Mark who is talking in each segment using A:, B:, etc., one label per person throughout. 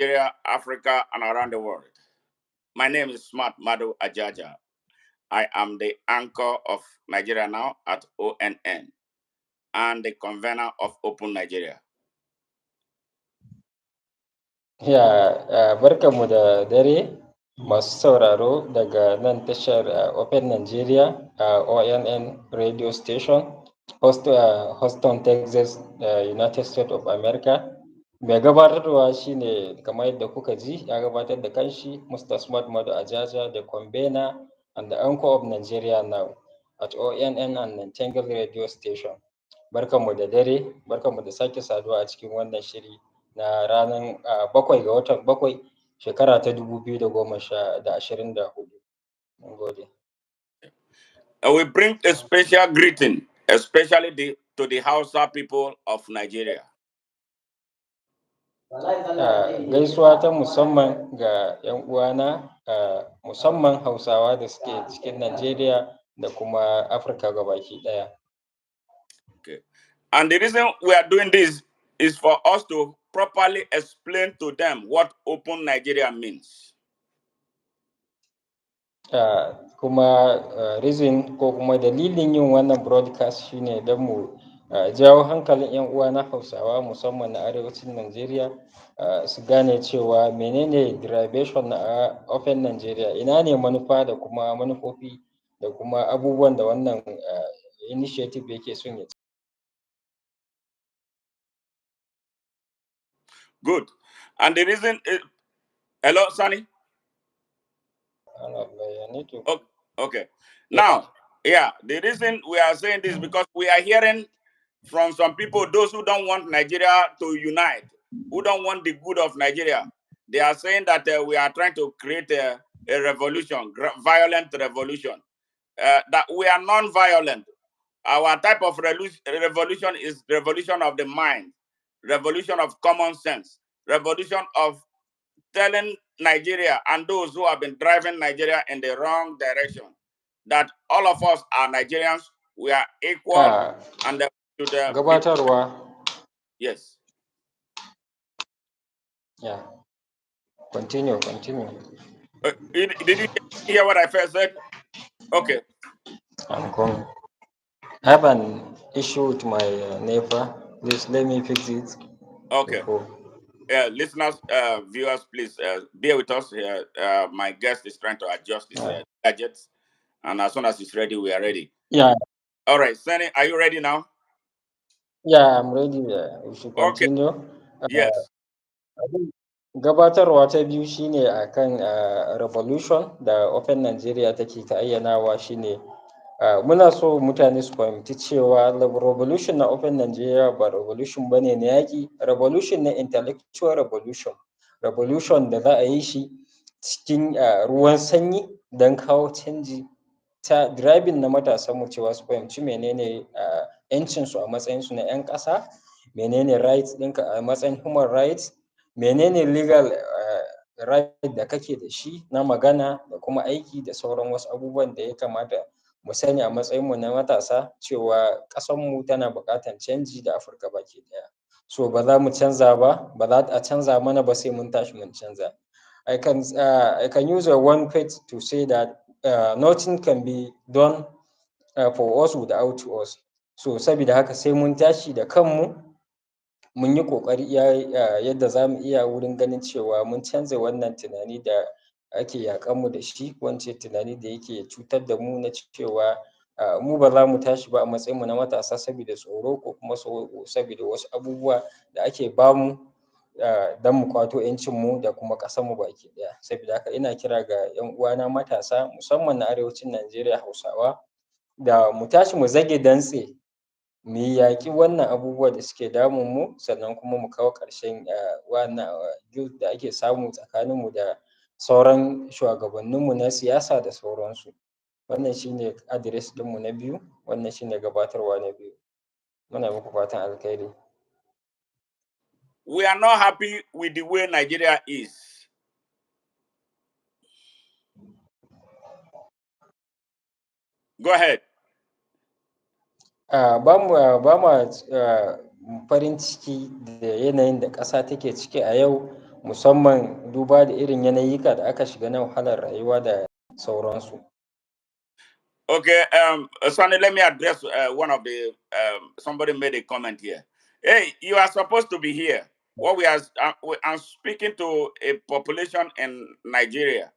A: Nigeria, Africa, and around the world. My name is Smart Madu Ajaja. I am the anchor of Nigeria Now at ONN and the convener of Open Nigeria.
B: Barkanmu da dare masu sauraro daga nan tashar Open Nigeria ONN radio station, Houston, Texas, United States of America. Mai gabatarwa shine kamar yadda kuka ji ya gabatar da kanshi Mr. Smart Madu Ajaja, the convener and the anchor of Nigeria Now at ONN and Nigeria radio station. Barkanmu da dare, barkanmu da sake saduwa a cikin wannan shiri na ranar 7 ga watan 7 shekara ta 2024. Mun gode.
A: We bring a special greeting, especially to the Hausa people of Nigeria.
B: Gaisuwa ta musamman ga 'yan uwana musamman Hausawa da suke cikin Najeriya da kuma Afirka gabaki ɗaya.
A: Okay. And the reason we are doing this is for us to properly explain to them what Open Nigeria means.
B: Kuma reason ko kuma dalilin yin wannan broadcast shine don mu jawo hankalin 'yan uwa na Hausawa musamman na arewacin Najeriya su gane cewa menene derivation na Open Nigeria, ina ne manufa da kuma manufofi da kuma abubuwan da wannan initiative yake son ya.
A: Good. And the reason is, hello, Sunny? Okay. Now, the reason we are saying this because we are hearing from some people, those who don't want Nigeria to unite, who don't want the good of Nigeria. They are saying that we are trying to create a revolution, violent revolution. That we are non-violent. Our type of revolution is revolution of the mind, revolution of common sense, revolution of telling Nigeria and those who have been driving Nigeria in the wrong direction that all of us are Nigerians, we are equal, and to the
B: gabatarwa.
A: Yes.
B: Yeah. Continue.
A: Did you hear what I first said? Okay.
B: I'm coming. I have an issue with my neighbor. Please let me fix it.
A: Okay. Listeners, viewers, please bear with us here. My guest is trying to adjust his gadgets, and as soon as he's ready, we are ready.
B: Yeah.
A: All right, Sunny, are you ready now?
B: Yeah, I'm ready. We should continue.
A: Okay. Yes.
B: Gabatarwa ta biyu shine akan revolution da Open Nigeria take ta ayyanawa shine muna so mutane su fahimci cewa revolution na Open Nigeria ba revolution bane na yaƙi, revolution na intellectual revolution da za a yi shi cikin ruwan sanyi don kawo canji ta driving na matasanmu cewa su fahimci menene 'yancinsu a matsayinsu na 'yan ƙasa, menene rights ɗinka a matsayin human rights, menene legal right da kake da shi na magana da kuma aiki da sauran wasu abubuwan da ya kamata mu sani a matsayinmu na matasa cewa ƙasarmu tana buƙatar canji da Afirka baki ɗaya. So ba za mu canza ba za a canza mana ba sai mun tashi mun canza. I can use one phrase to say that nothing can be done for us without us. So saboda haka sai mun tashi da kanmu mun yi ƙoƙari yadda za mu iya wurin ganin cewa mun canza wannan tunani da ake yaƙanmu da shi, wance tunani da yake cutar da mu na cewa mu ba za mu tashi ba a matsayinmu na matasa saboda tsoro ko kuma saboda wasu abubuwa da ake bamu don mu kwato 'yancinmu da kuma ƙasarmu baki ɗaya. Saboda haka ina kira ga 'yan uwana matasa musamman na arewacin Najeriya Hausawa da mu tashi mu zage dantse mu yaƙi wannan abubuwa da suke damun mu sannan kuma mu kawo ƙarshen wannan guilt da ake samu tsakaninmu da sauran shugabanninmu na siyasa da sauransu. Wannan shine address ɗinmu na biyu, wannan shine gabatarwa na biyu. Muna muku fatan alkhairi.
A: We are not happy with the way Nigeria is. Go ahead.
B: Ba mu farin ciki da yanayin da ƙasa take ciki a yau musamman duba da irin yanayika da aka shiga na wahalar rayuwa da sauransu.
A: Okay, Sonny, let me address one of the somebody made a comment here. Hey, you are supposed to be here. What we are, I'm speaking to a population in Nigeria,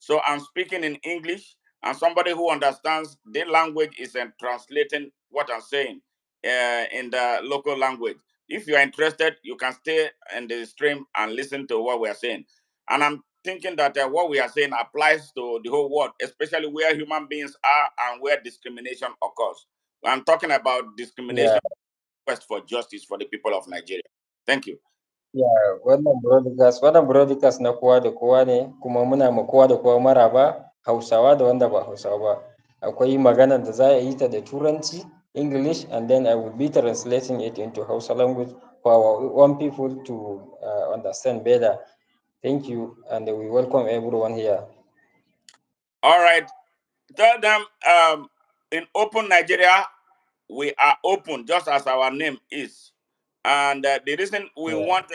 A: so I'm speaking in English, and somebody who understands the language is translating what I'm saying in the local language. If you are interested, you can stay in the stream and listen to what we are saying. And I'm thinking that what we are saying applies to the whole world, especially where human beings are and where discrimination occurs. I'm talking about
B: Yeah.
A: discrimination, quest for justice for the people of Nigeria. Thank you.
B: Yeah, wannan broadcast na kowa da kowa ne, kuma muna ma kowa da kowa maraba, Hausawa da wanda ba Hausawa ba. Akwai maganar da za a yi ta da Turanci, English, and then I will be translating it into Hausa language for our own people to understand better. Thank you, and we welcome everyone here.
A: All right. Tell them in Open Nigeria, we are open, just as our name is. And the reason we
B: Yeah.
A: want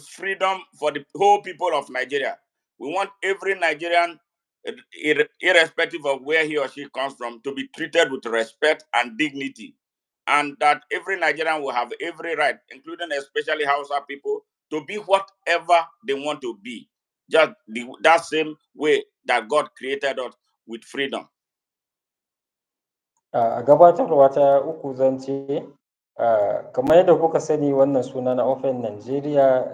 A: freedom for the whole people of Nigeria, we want every Nigerian, irrespective of where he or she comes from, to be treated with respect and dignity. And that every Nigerian will have every right, including especially Hausa people, to be whatever they want to be. Just that same way that God created us with freedom.
B: A gabatarwa ta uku zan ce, kamar yadda kuka sani wannan suna na Open Nigeria,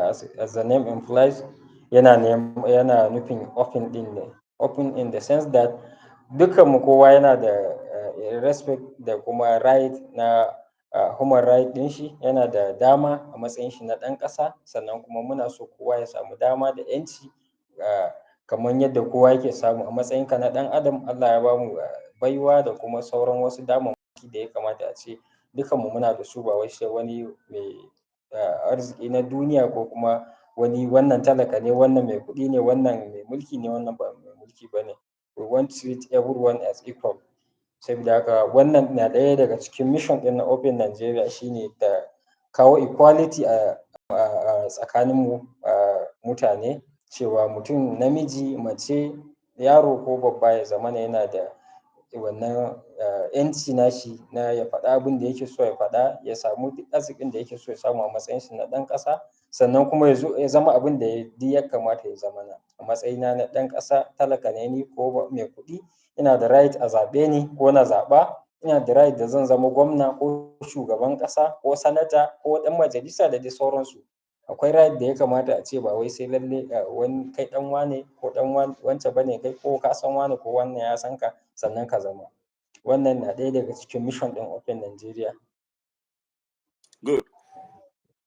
B: as the name implies, yana nufin open ɗin ne. Open in the sense that dukkanmu kowa yana da respect da kuma right na human right ɗin shi, yana da dama a matsayin shi na ɗan ƙasa, sannan kuma muna so kowa ya samu dama da 'yanci kamar yadda kowa yake samu a matsayinka na ɗan adam. Allah ya bamu baiwa da kuma sauran wasu damammaki da ya kamata a ce dukanmu muna da su, ba wai sai wani mai arziki na duniya ko kuma wani wannan talaka ne, wannan mai kuɗi ne, wannan mai mulki ne, wannan ba mai mulki ba ne. We want to treat everyone as equal. Saboda haka wannan na ɗaya daga cikin mission ɗin na Open Nigeria, shine da kawo equality a tsakaninmu mutane, cewa mutum namiji, mace, yaro ko babba ya zamana yana da wannan 'yanci nashi na ya faɗa abin da yake so ya faɗa, ya samu duk arzikin da yake so ya samu a matsayin shi na ɗan ƙasa, sannan kuma ya zama abin da ya kamata ya zama a matsayina na ɗan ƙasa. Talaka ne ni ko mai kuɗi, ina da right a zaɓe ni ko na zaɓa, ina da right da zan zama gwamna ko shugaban ƙasa ko sanata ko ɗan majalisa da dai sauransu. Akwai right da ya kamata a ce ba wai sai lalle wani kai ɗan wane ko ɗan wance bane kai, ko ka san wane ko wannan ya san ka sannan ka zama. Wannan na ɗaya daga cikin mission ɗin Open Nigeria.
A: Good.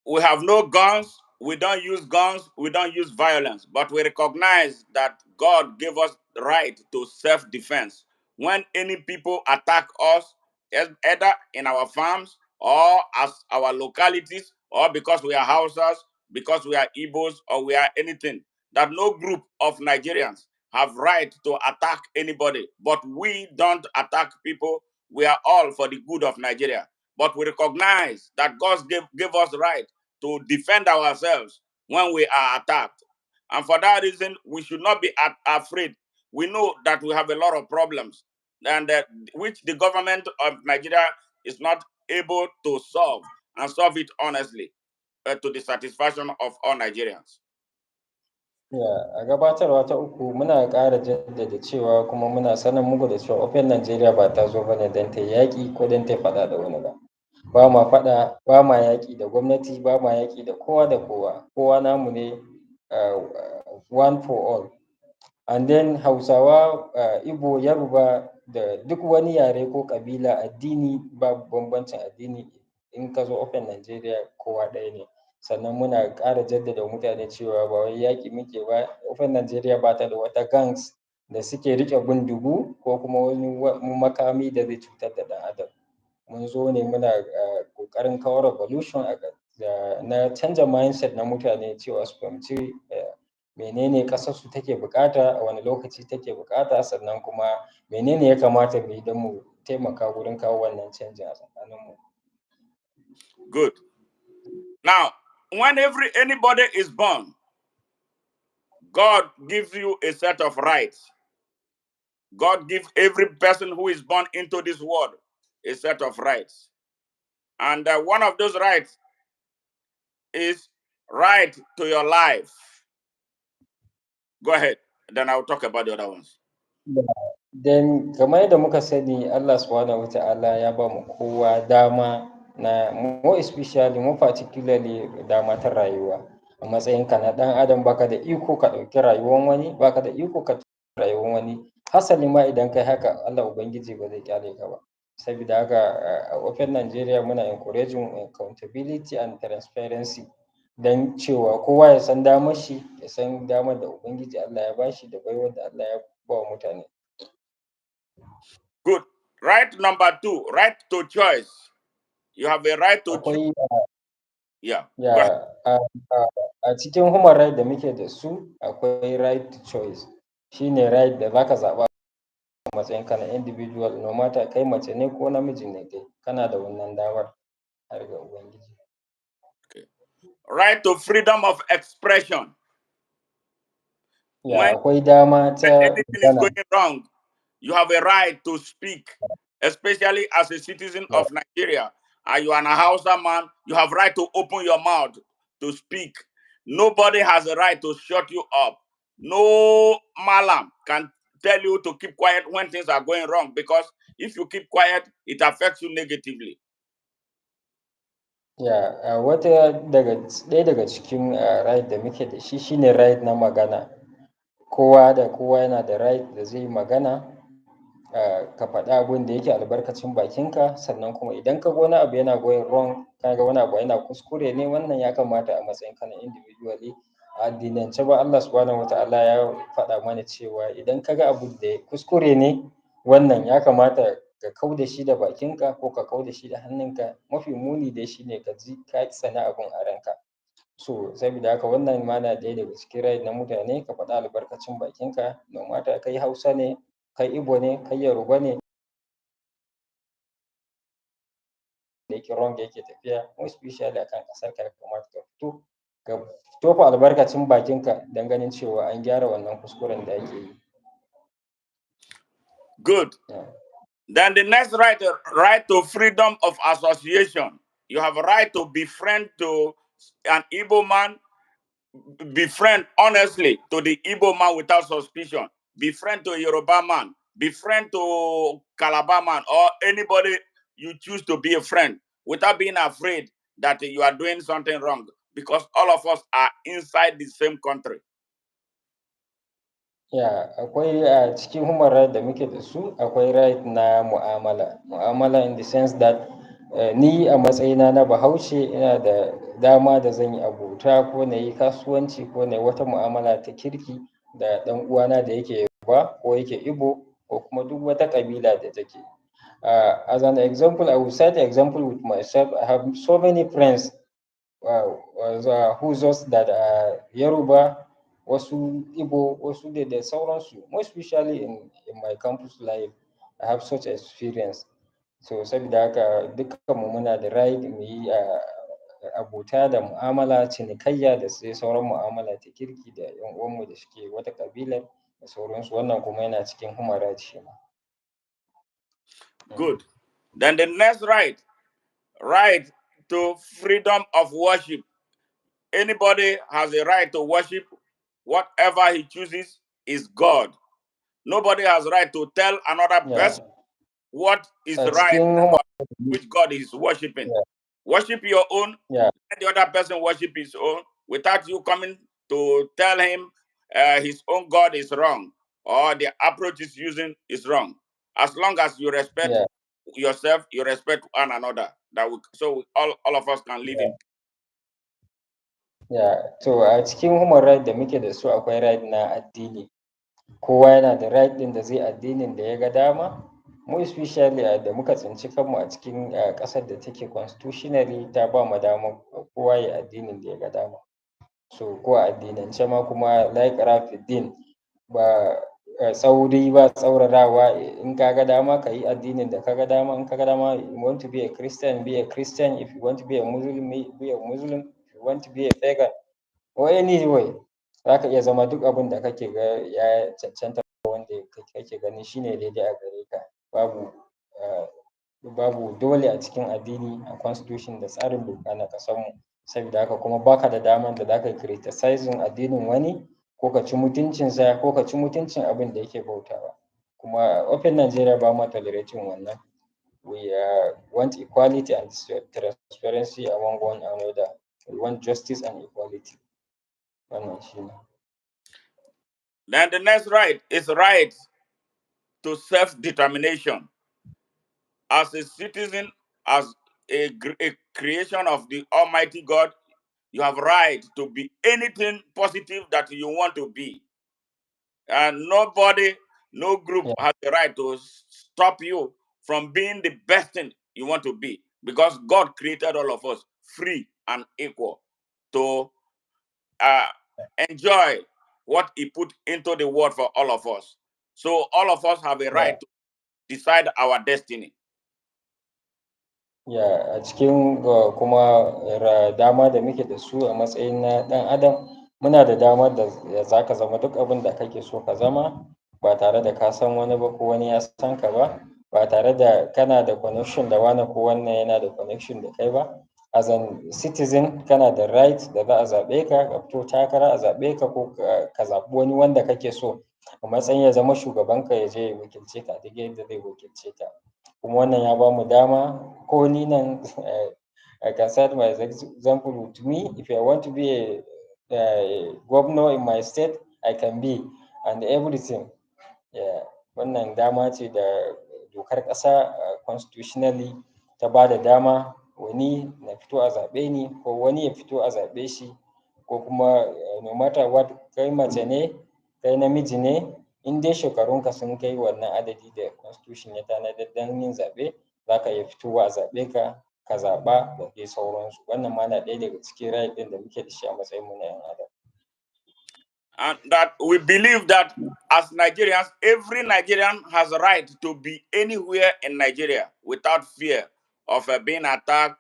A: We have no guns. We don't use guns. We don't use violence. But we recognize that God gave us the right to self-defense. When any people attack us, either in our farms or as our localities, or because we are Hausas, because we are Igbos, or we are anything, that no group of Nigerians have right to attack anybody. But we don't attack people. We are all for the good of Nigeria. But we recognize that God gave us right to defend ourselves when we are attacked. And for that reason, we should not be afraid. We know that we have a lot of problems, and which the government of Nigeria is not able to solve, and solve it honestly to the satisfaction of all Nigerians.
B: A gabatarwa ta uku muna ƙara jaddada cewa kuma muna sanar muku da cewa Open Nigeria ba ta zo bane don ta yaƙi ko don ta faɗa da wani ba. Ba ma faɗa, ba ma yaƙi da gwamnati, ba ma yaƙi da kowa da kowa. Kowa namu ne, one for all. And then Hausawa, Igbo, Yoruba da duk wani yare ko ƙabila, addini, babu bambancin addini. In ka zo Open Nigeria kowa ɗaya ne. Sannan muna ƙara jaddada mutane cewa ba wai yaƙi muke ba. Open Nigeria ba ta da wata gangs da suke riƙe bindigu ko kuma wani makami da zai cutar da ɗan adam. Mun zo ne muna ƙoƙarin kawo revolution na canza mindset na mutane, cewa su fahimci menene ƙasarsu take buƙata, a wani lokaci take buƙata, sannan kuma menene ya kamata mu yi don mu taimaka wurin kawo wannan canjin a tsakaninmu.
A: Good. Now, when anybody is born, God gives you a set of rights. God gives every person who is born into this world a set of rights. And one of those rights is right to your life. Go ahead. Then I'll talk about the other ones.
B: Then kamar yadda muka sani Allah subhanahu wata'ala ya ba mu kowa dama na more especially more particularly dama ta rayuwa. A matsayinka na ɗan adam baka da iko ka ɗauki rayuwan wani, baka da iko ka ɗauki rayuwan wani. Hasali ma idan kai haka Allah Ubangiji ba zai ƙyale ka ba. Saboda haka a Open Nigeria muna encouraging accountability and transparency. Don cewa kowa ya san damar shi, ya san damar da Ubangiji Allah ya bashi da baiwar da Allah ya ba wa mutane.
A: Good. Right number 2, right to choice. You have a right to choose.
B: Akwai
A: Yeah. Go ahead.
B: ya a cikin human right da muke da su akwai right to choice. Shine right da zaka zaɓa a matsayinka na individual no matter kai mace ne ko namiji ne kai, kana da wannan damar har ga Ubangiji.
A: Okay. Right to freedom of expression. When
B: Akwai dama ta
A: anything is
B: magana.
A: going wrong, you have a right to speak, especially as a citizen
B: Ya
A: of Nigeria. And you are a Hausa man, you have right to open your mouth to speak. Nobody has a right to shut you up. No malam can tell you to keep quiet when things are going wrong, because if you keep quiet, it affects you negatively.
B: ɗaya daga cikin right da muke da shi shine right na magana. Kowa da kowa yana da right da zai yi magana, ka faɗi abin da yake albarkacin bakinka, sannan kuma idan ka ga wani abu yana going wrong, ka ga wani abu yana kuskure ne, wannan ya kamata a matsayinka na individually a addinance ba Allah subhanahu wata'ala ya faɗa mana cewa idan ka ga abu da kuskure ne, wannan ya kamata ka kau da shi da bakinka ko ka kau da shi da hannunka. Mafi muni dai shine ka ji ka tsani abun a ranka. So saboda haka wannan ma na ɗaya daga cikin right na mutane, ka faɗi albarkacin bakinka no matter kai Hausa ne, kai Igbo ne, kai Yoruba ne, da yake wrong yake tafiya more especially akan ƙasarka ya kamata ka fito ka tofa albarkacin bakinka don ganin cewa an gyara wannan kuskuren da ake yi.
A: Good. Then the next right to freedom of association. You have a right to befriend to an Igbo man, befriend honestly to the Igbo man without suspicion, befriend to a Yoruba man, befriend to Calabar man, or anybody you choose to be a friend without being afraid that you are doing something wrong, because all of us are inside the same country.
B: Akwai a cikin human right da muke da su akwai right na mu'amala in the sense that ni a matsayina na Bahaushe ina da dama da zan yi abota ko na yi kasuwanci ko na yi wata mu'amala ta kirki da ɗan uwana da yake Yoruba ko yake Igbo ko kuma duk wata ƙabila da take. As an example, I will cite an example with myself. I have so many friends who just that Yoruba, wasu Igbo, wasu da sauransu. More especially in my campus life, I have such experience. So saboda haka dukkanmu muna da right mu yi abota da mu'amala, cinikayya da sai sauran mu'amala ta kirki da 'yan uwanmu da suke wata ƙabilar da sauransu. Wannan kuma yana cikin human right shi ma.
A: Good. Then the next right to freedom of worship. Anybody has a right to worship whatever he chooses is God. Nobody has right to tell another person what is
B: A
A: right
B: cikin
A: and
B: human
A: which God is worshiping.
B: Yeah.
A: Worship your own,
B: Yeah.
A: let the other person worship his own without you coming to tell him his own God is wrong or the approach he's using is wrong. As long as you respect
B: Yeah.
A: yourself, you respect one another. All of us can live in.
B: To a cikin human right da muke da su akwai right na addini. Kowa yana da right ɗin da zai addinin da ya ga dama. Mu especially da muka tsinci kanmu a cikin ƙasar da take constitutionally ta ba mu damar kowa ya addinin da ya ga dama. So ko a addinance ma kuma la ikraha fid din, ba tsauri ba tsaurarawa. In ka ga dama ka yi addinin da ka ga dama, in ka ga dama you want to be a Christian, be a Christian. If you want to be a Muslim, be a Muslim. If you want to be a pagan or anyway, za ka iya zama duk abin da kake ga ya cancanta wanda kake ganin shine daidai a gare ka. Babu dole a cikin addini, a constitution da tsarin doka na ƙasarmu. Saboda haka kuma baka da damar da zaka criticizing addinin wani ko ka ci mutuncinsa ko ka ci mutuncin abin da yake bautawa. Kuma open Nigeria ba ma tolerating wannan. We want equality and transparency among one another. We want justice and equality. Wannan shine.
A: Then the next right is right to self-determination. As a citizen, as a creation of the Almighty God, you have right to be anything positive that you want to be. And nobody, no group
B: Yeah.
A: has the right to stop you from being the best thing you want to be, because God created all of us free and equal to enjoy what He put into the world for all of us. So all of us have a
B: Yeah.
A: right to decide our destiny.
B: Ya, a cikin kuma dama da muke da su a matsayin na ɗan adam, muna da damar da za ka zama duk abin da kake so ka zama, ba tare da ka san wani ba ko wani ya san ka ba tare da kana da connection da wani ko wannan yana da connection da kai ba. As an citizen, kana da right da za a zaɓe ka, ka fito takara a zaɓe ka, ko ka zaɓi wani wanda kake so a matsayin ya zama shugabanka, ya je ya wakilce ka duk yadda zai wakilce ka. Kuma wannan ya bamu dama, ko ni nan I can cite my example with me. If I want to be a governor in my state, I can be, and everything. Yeah. Wannan dama ce da dokar ƙasa constitutionally ta ba da dama wani na fito a zaɓe ni ko wani ya fito a zaɓe shi, ko kuma no matter what, kai mace ne kai namiji ne, in dai shekarunka sun kai wannan adadi da constitution ya tanadar don yin zaɓe, za ka iya fitowa a zaɓe ka, ka zaɓa da dai sauransu. Wannan ma na ɗaya daga cikin right ɗin da muke da shi a matsayinmu na 'yan adam.
A: And that we believe that as Nigerians, every Nigerian has a right to be anywhere in Nigeria without fear of being attacked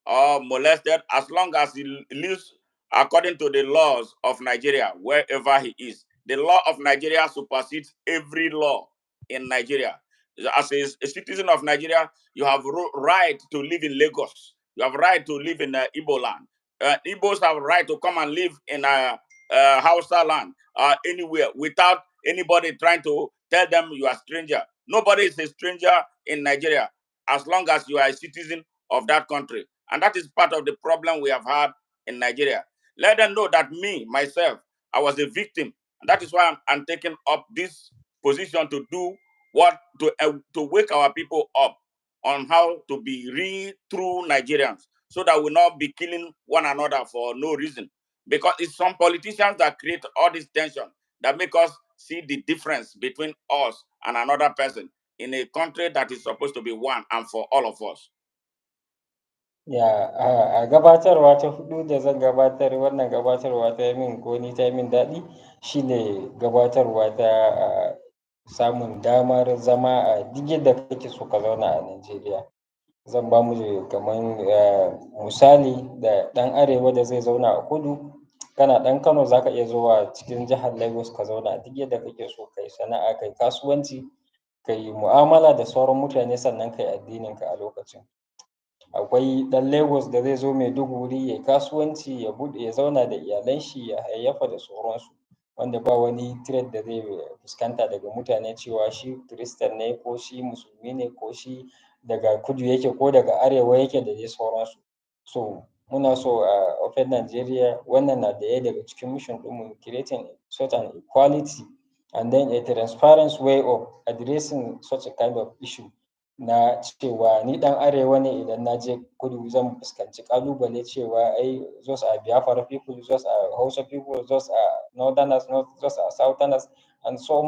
A: or molested, as long as he lives according to the laws of Nigeria, wherever he is. The law of Nigeria supersedes every law in Nigeria. As a citizen of Nigeria, you have right to live in Lagos. You have right to live in Igbo land. Igbos have right to come and live in Hausa land, anywhere, without anybody trying to tell them you are a stranger. Nobody is a stranger in Nigeria as long as you are a citizen of that country. And that is part of the problem we have had in Nigeria. Let them know that me, myself, I was a victim. And that is why I'm taking up this position to do what, to wake our people up on how to be real, true Nigerians, so that we'll not be killing one another for no reason. Because it's some politicians that create all this tension that make us see the difference between us and another person in a country that is supposed to be one and for all of us.
B: Ya, a gabatarwa ta hudu da zan gabatar, wannan gabatarwa ta yi min, ko ni ta yi min daɗi, shine gabatarwa ta samun damar zama a duk yadda kake so ka zauna a Najeriya. Zan ba mu kaman misali da ɗan arewa da zai zauna a kudu. Kana ɗan Kano, za ka iya zuwa cikin jihar Lagos ka zauna a duk yadda kake so, kai sana'a, kai kasuwanci, kai mu'amala da sauran mutane, sannan kai addininka a lokacin. Akwai ɗan Lagos da zai zo Maiduguri ya yi kasuwanci, ya zauna da iyalan shi, ya hayayyafa da sauransu, wanda ba wani threat da zai fuskanta daga mutane cewa shi Kiristan ne, ko shi Musulmi ne, ko shi daga kudu yake ko daga arewa yake, da dai sauransu. So muna so a open Nigeria, wannan na ɗaya daga cikin mission ɗinmu, creating such an equality and then a transparent way of addressing such a kind of issue, na cewa ni ɗan arewa ne, idan na je kudu zan fuskanci ƙalubale cewa ai those are Biafra people, those are Hausa people, those are northerners, those are southerners, and so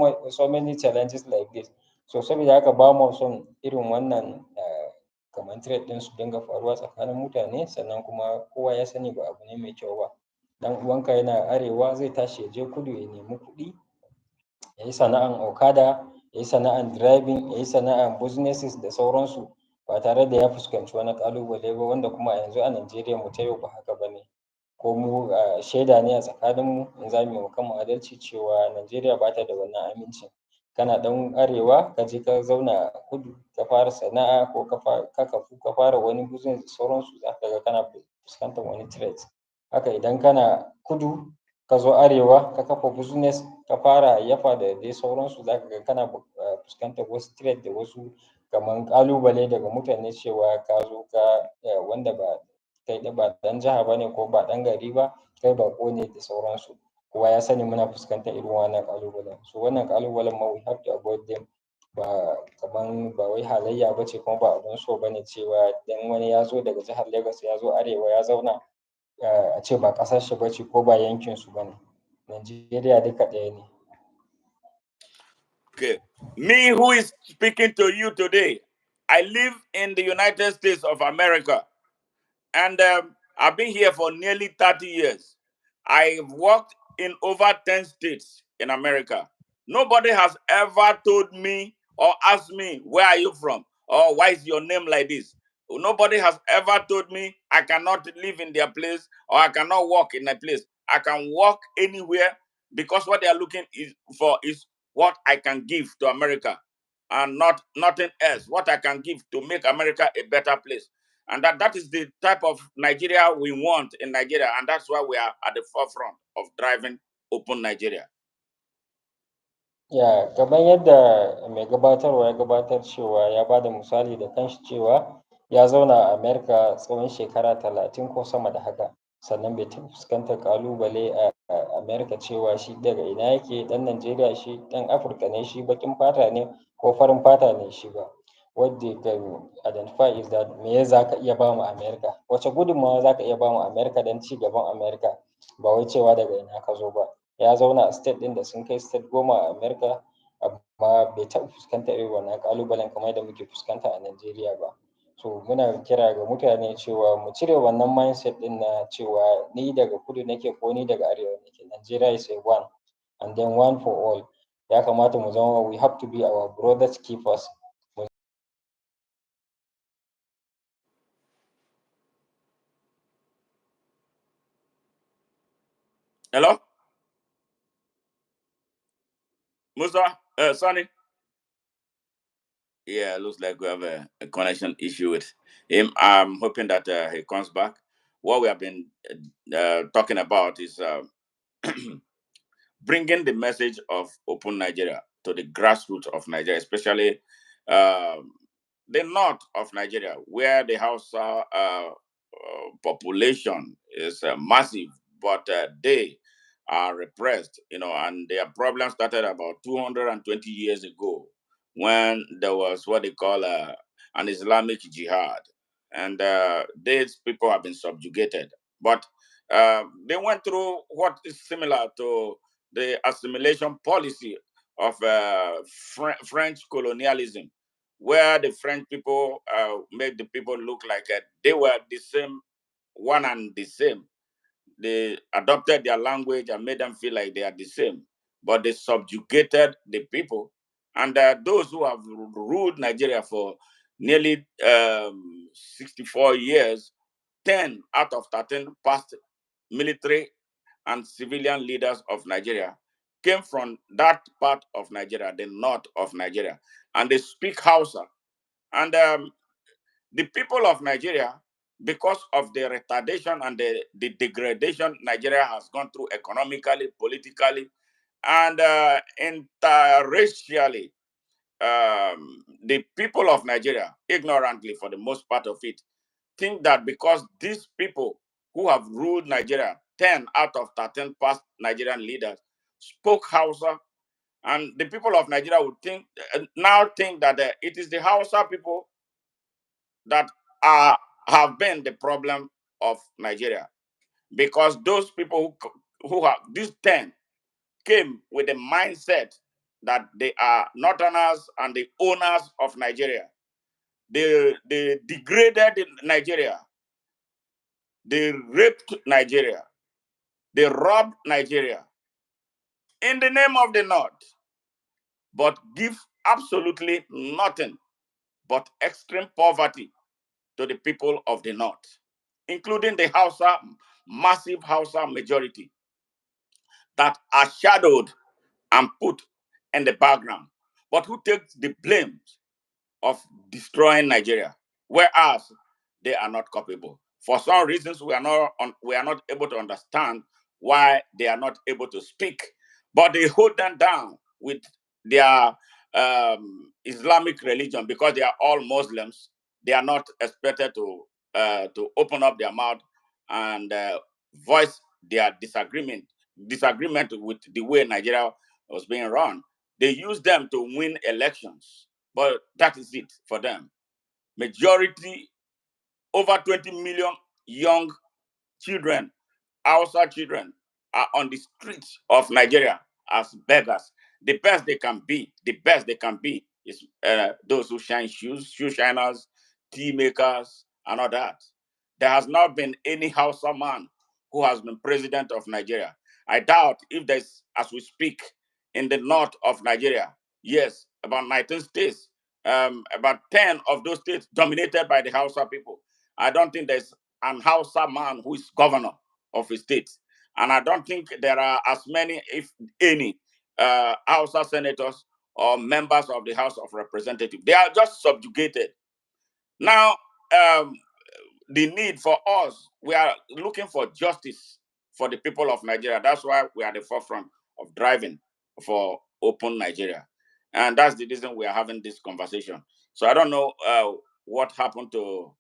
B: many challenges like this. So saboda haka ba mu son irin wannan kamar threat ɗin su dinga faruwa tsakanin mutane, sannan kuma kowa ya sani ba abu ne mai kyau ba. Dan uwanka yana arewa zai tashi ya je kudu ya nemi kuɗi, ya yi sana'an okada, ya yi sana'an driving, ya yi sana'an businesses da sauransu, ba tare da ya fuskanci wani ƙalubale ba, wanda kuma a yanzu a Najeriya mu ta yau ba haka ba ne. ko mu shaida ne a tsakaninmu in za mu yi wa kanmu adalci cewa Najeriya ba ta da wannan amincin. Kana ɗan arewa ka je ka zauna a kudu ka fara sana'a ko ka kafu ka fara wani business da sauransu za ka ga kana fuskantar wani threat. Haka idan kana kudu ka zo arewa ka kafa business ka fara hayayyafa da dai sauransu za ka ga kana fuskantar wasu threat da wasu kamar ƙalubale daga mutane cewa ka zo ka wanda ba kai ba ɗan jiha ba ne ko ba ɗan gari ba, kai baƙo ne da sauransu. Kowa ya sani muna fuskantar irin wannan ƙalubalen. So wannan ƙalubalen ma we have to avoid them. Ba kaman ba wai halayya ba ce kuma ba abin so ba ne cewa dan wani ya zo daga jihar Lagos ya zo arewa ya zauna a ce ba ƙasar shi ba ce ko ba yankin su ba ne. Najeriya duka ɗaya ne.
A: Okay. Me who is speaking to you today, I live in the United States of America. And I've been here for nearly 30 years. I've worked in over 10 states in America. Nobody has ever told me or asked me, where are you from? Or why is your name like this? Nobody has ever told me I cannot live in their place or I cannot work in a place. I can work anywhere because what they are looking for is what I can give to America and nothing else. What I can give to make America a better place. And that is the type of Nigeria we want in Nigeria. And that's why we are at the forefront of driving open Nigeria.
B: Ya, kamar yadda mai gabatarwa ya gabatar cewa ya ba da misali da kanshi cewa ya zauna a Amerika tsawon shekara 30 ko sama da haka, sannan bai taɓa fuskantar ƙalubale a Amerika cewa shi daga ina yake, ɗan Najeriya shi, ɗan Afirka ne shi, baƙin fata ne ko farin fata ne shi ba. What they can identify is that me za ka iya ba mu Amerika, wace gudunmawa za ka iya ba mu Amerika don ci gaban Amerika, ba wai cewa daga ina ka zo ba. Ya zauna a state ɗin da sun kai state 10 a Amerika, amma bai taɓa fuskantar irin wannan ƙalubalen kamar yadda muke fuskanta a Najeriya ba. So muna kira ga mutane cewa mu cire wannan mindset ɗin na cewa ni daga kudu nake ko ni daga arewa nake. Nigeria is a one and then one for all. Ya kamata mu zama we have to be our brothers keepers.
A: Hello? Musa? Sonny? Yeah, looks like we have a connection issue with him. I'm hoping that he comes back. What we have been talking about is bringing the message of open Nigeria to the grassroots of Nigeria, especially the north of Nigeria, where the Hausa population is massive, but they are repressed, and their problem started about 220 years ago when there was what they call an Islamic jihad. And these people have been subjugated. But they went through what is similar to the assimilation policy of French colonialism, where the French people made the people look like they were the same, one and the same. They adopted their language and made them feel like they are the same, but they subjugated the people. And those who have ruled Nigeria for nearly 64 years, 10 out of 13 past military and civilian leaders of Nigeria came from that part of Nigeria, the north of Nigeria, and they speak Hausa. And the people of Nigeria, because of the retardation and the degradation Nigeria has gone through economically, politically, and interracially, the people of Nigeria, ignorantly for the most part of it, think that because these people who have ruled Nigeria, 10 out of 13 past Nigerian leaders, spoke Hausa, and the people of Nigeria would now think that it is the Hausa people that have been the problem of Nigeria, because those people who have these 10 came with the mindset that they are northerners and the owners of Nigeria. They degraded Nigeria. They raped Nigeria. They robbed Nigeria in the name of the North, but give absolutely nothing but extreme poverty to the people of the North, including the Hausa massive Hausa majority that are shadowed and put in the background, but who takes the blame of destroying Nigeria, whereas they are not culpable. For some reasons, we are not able to understand why they are not able to speak, but they hold them down with their Islamic religion because they are all Muslims. They are not expected to open up their mouth and voice their disagreement with the way Nigeria was being run. They use them to win elections, but that is it for them. Majority, over 20 million young children, Hausa children, are on the streets of Nigeria as beggars. The best they can be is those who shine shoes, shoe shiners, tea makers, and all that. There has not been any Hausa man who has been president of Nigeria. I doubt if there's, as we speak, in the north of Nigeria, yes, about 19 states, about 10 of those states dominated by the Hausa people. I don't think there's an Hausa man who is governor of a state. And I don't think there are as many, if any, Hausa senators or members of the House of Representatives. They are just subjugated. Now, the need for us, we are looking for justice for the people of Nigeria. That's why we are at the forefront of driving for open Nigeria. And that's the reason we are having this conversation. So I don't know what happened to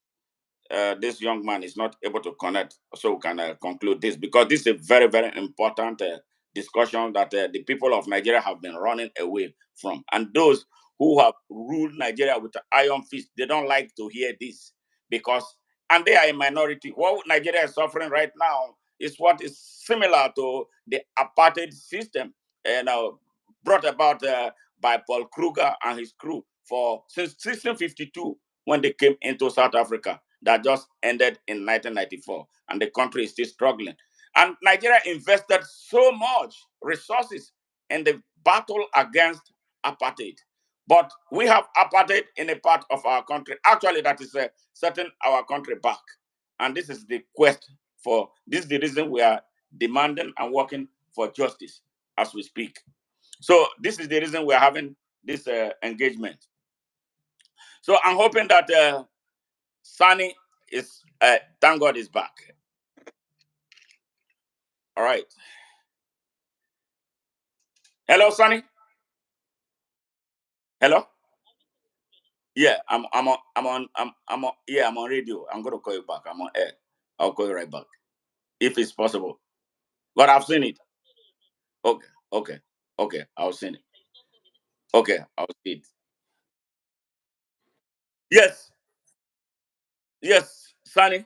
A: this young man is not able to connect, so we can conclude this, because this is a very, very important discussion that the people of Nigeria have been running away from. And those who have ruled Nigeria with iron fist, they don't like to hear this because, and they are a minority. What Nigeria is suffering right now is what is similar to the apartheid system and brought about by Paul Kruger and his crew for since 1652 when they came into South Africa, that just ended in 1994, and the country is still struggling. And Nigeria invested so much resources in the battle against apartheid. But we have apartheid in a part of our country, actually, that is setting our country back. And this is the quest for, this is the reason we are demanding and working for justice as we speak. So this is the reason we're having this engagement. So I'm hoping that Sunny is, thank God, is back. All right. Hello, Sunny. Hello. Yeah, I'm on radio. I'm gonna call you back. I'm on air. I'll call you right back if it's possible. But I've seen it. Okay, okay, okay. I'll send it. Okay, I'll see it. Yes, yes, Sunny.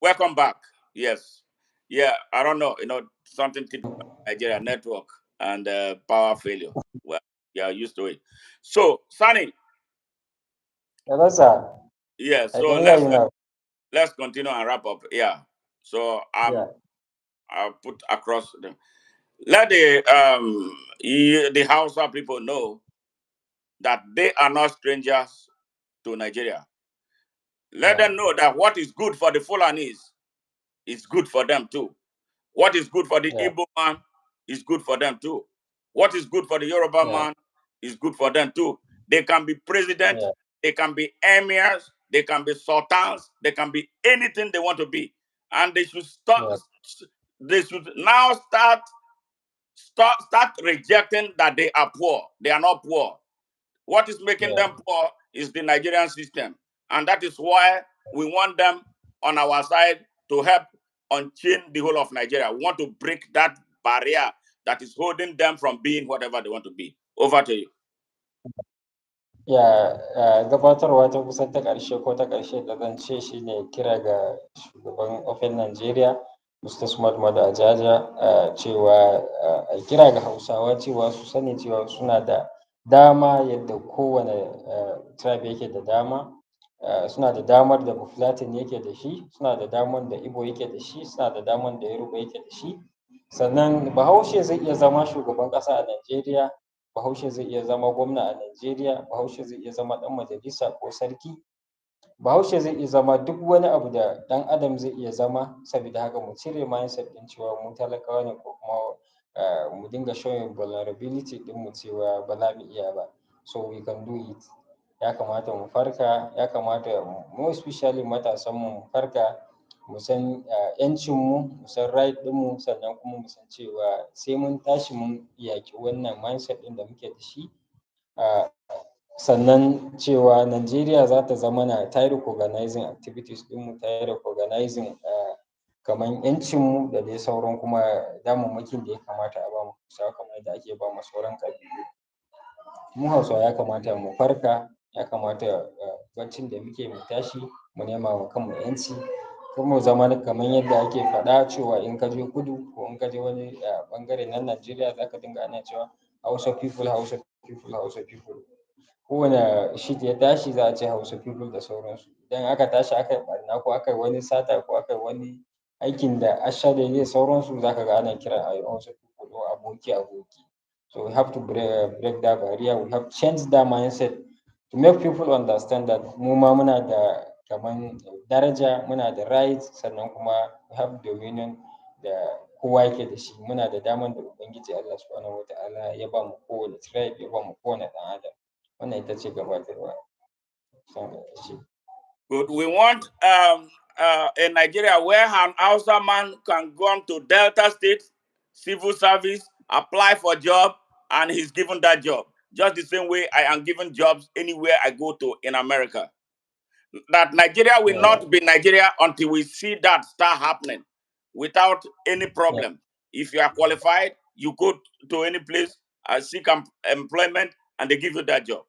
A: Welcome back. Yes. Yeah, I don't know. Something typical Nigeria network and power failure. Well, yeah, used to it. So, Sunny,
B: Hello, sir.
A: yeah.
B: I
A: So
B: can hear you now.
A: let's continue and wrap up. Yeah. So
B: Yeah,
A: I'll put across the, let the Hausa people know that they are not strangers to Nigeria. Let
B: yeah,
A: them know that what is good for the Fulanis is good for them too. What is good for the
B: yeah,
A: Igbo man is good for them too. What is good for the Yoruba
B: yeah,
A: man is good for them too. They can be president,
B: yeah,
A: they can be emirs, they can be sultans, they can be anything they want to be. And they should start,
B: yeah,
A: they should now start rejecting that they are poor. They are not poor. What is making
B: yeah.
A: them poor is the Nigerian system. And that is why we want them on our side to help unchain the whole of Nigeria. We want to break that barrier that is holding them from being whatever they want to be. Over to you.
B: Ya, gabatarwa ta kusan ta ƙarshe ko ta ƙarshe da zan ce shi ne kira ga shugaban Open Nigeria, Mr. Smart Madu Ajaja, cewa a kira ga Hausawa cewa su sani cewa suna da dama yadda kowane tribe yake da dama. Suna da damar da Bafulatin yake da shi, suna da damar da Igbo yake da shi, suna da damar da Yoruba yake da shi. Sannan Bahaushe zai iya zama shugaban ƙasa a Najeriya, Bahaushe zai iya zama gwamna a Najeriya, Bahaushe zai iya zama ɗan majalisa ko sarki. Bahaushe zai iya zama duk wani abu da ɗan adam zai iya zama, saboda haka mu cire mindset ɗin cewa mu talakawa ne ko kuma mu dinga showing vulnerability ɗin mu cewa ba za mu iya ba, so we can do it. Ya kamata mu farka, ya kamata mu especially matasan mu farka, mu san ƴancin mu san right ɗin mu, sannan kuma mu san cewa sai mun tashi mun yaƙi wannan mindset ɗin da muke da shi. Sannan cewa Najeriya za ta zamana ta yi recognizing activities ɗinmu, ta yi recognizing kaman ƴancinmu da dai sauran kuma damammakin da ya kamata a bamu Hausawa kamar yadda ake ba ma sauran ƙabilu. Mu Hausawa ya kamata mu farka, ya kamata baccin da muke mu tashi mu nema wa kanmu ƴanci, kar mu zama kamar yadda ake faɗa cewa in ka je kudu ko in ka je wani ɓangare na Najeriya za ka dinga ana cewa Hausa people, Hausa people, Hausa people. Kowane shit ya tashi za a ce Hausa people da sauransu. Idan aka tashi aka yi ɓarna ko aka yi wani sata ko aka yi wani aikin da asha da dai sauransu, za ka ga ana kiran Hausa people ko aboki aboki. So we have to break that barrier, we have to change that mindset to make people understand that mu ma muna da kaman daraja, muna da rights, sannan kuma we have dominion da kowa yake da shi. Muna da daman da Ubangiji Allah Subhanahu wa ta'ala ya ba mu kowane tribe, ya ba mu kowane ɗan adam. Wannan ita ce gabatarwa.
A: Good. We want a Nigeria where an Hausa man can go on to Delta State civil service, apply for job, and he's given that job. Just the same way I am given jobs anywhere I go to in America. That Nigeria will not be Nigeria until we see that start happening without any problem. If you are qualified, you go to any place, seek employment, and they give you that job.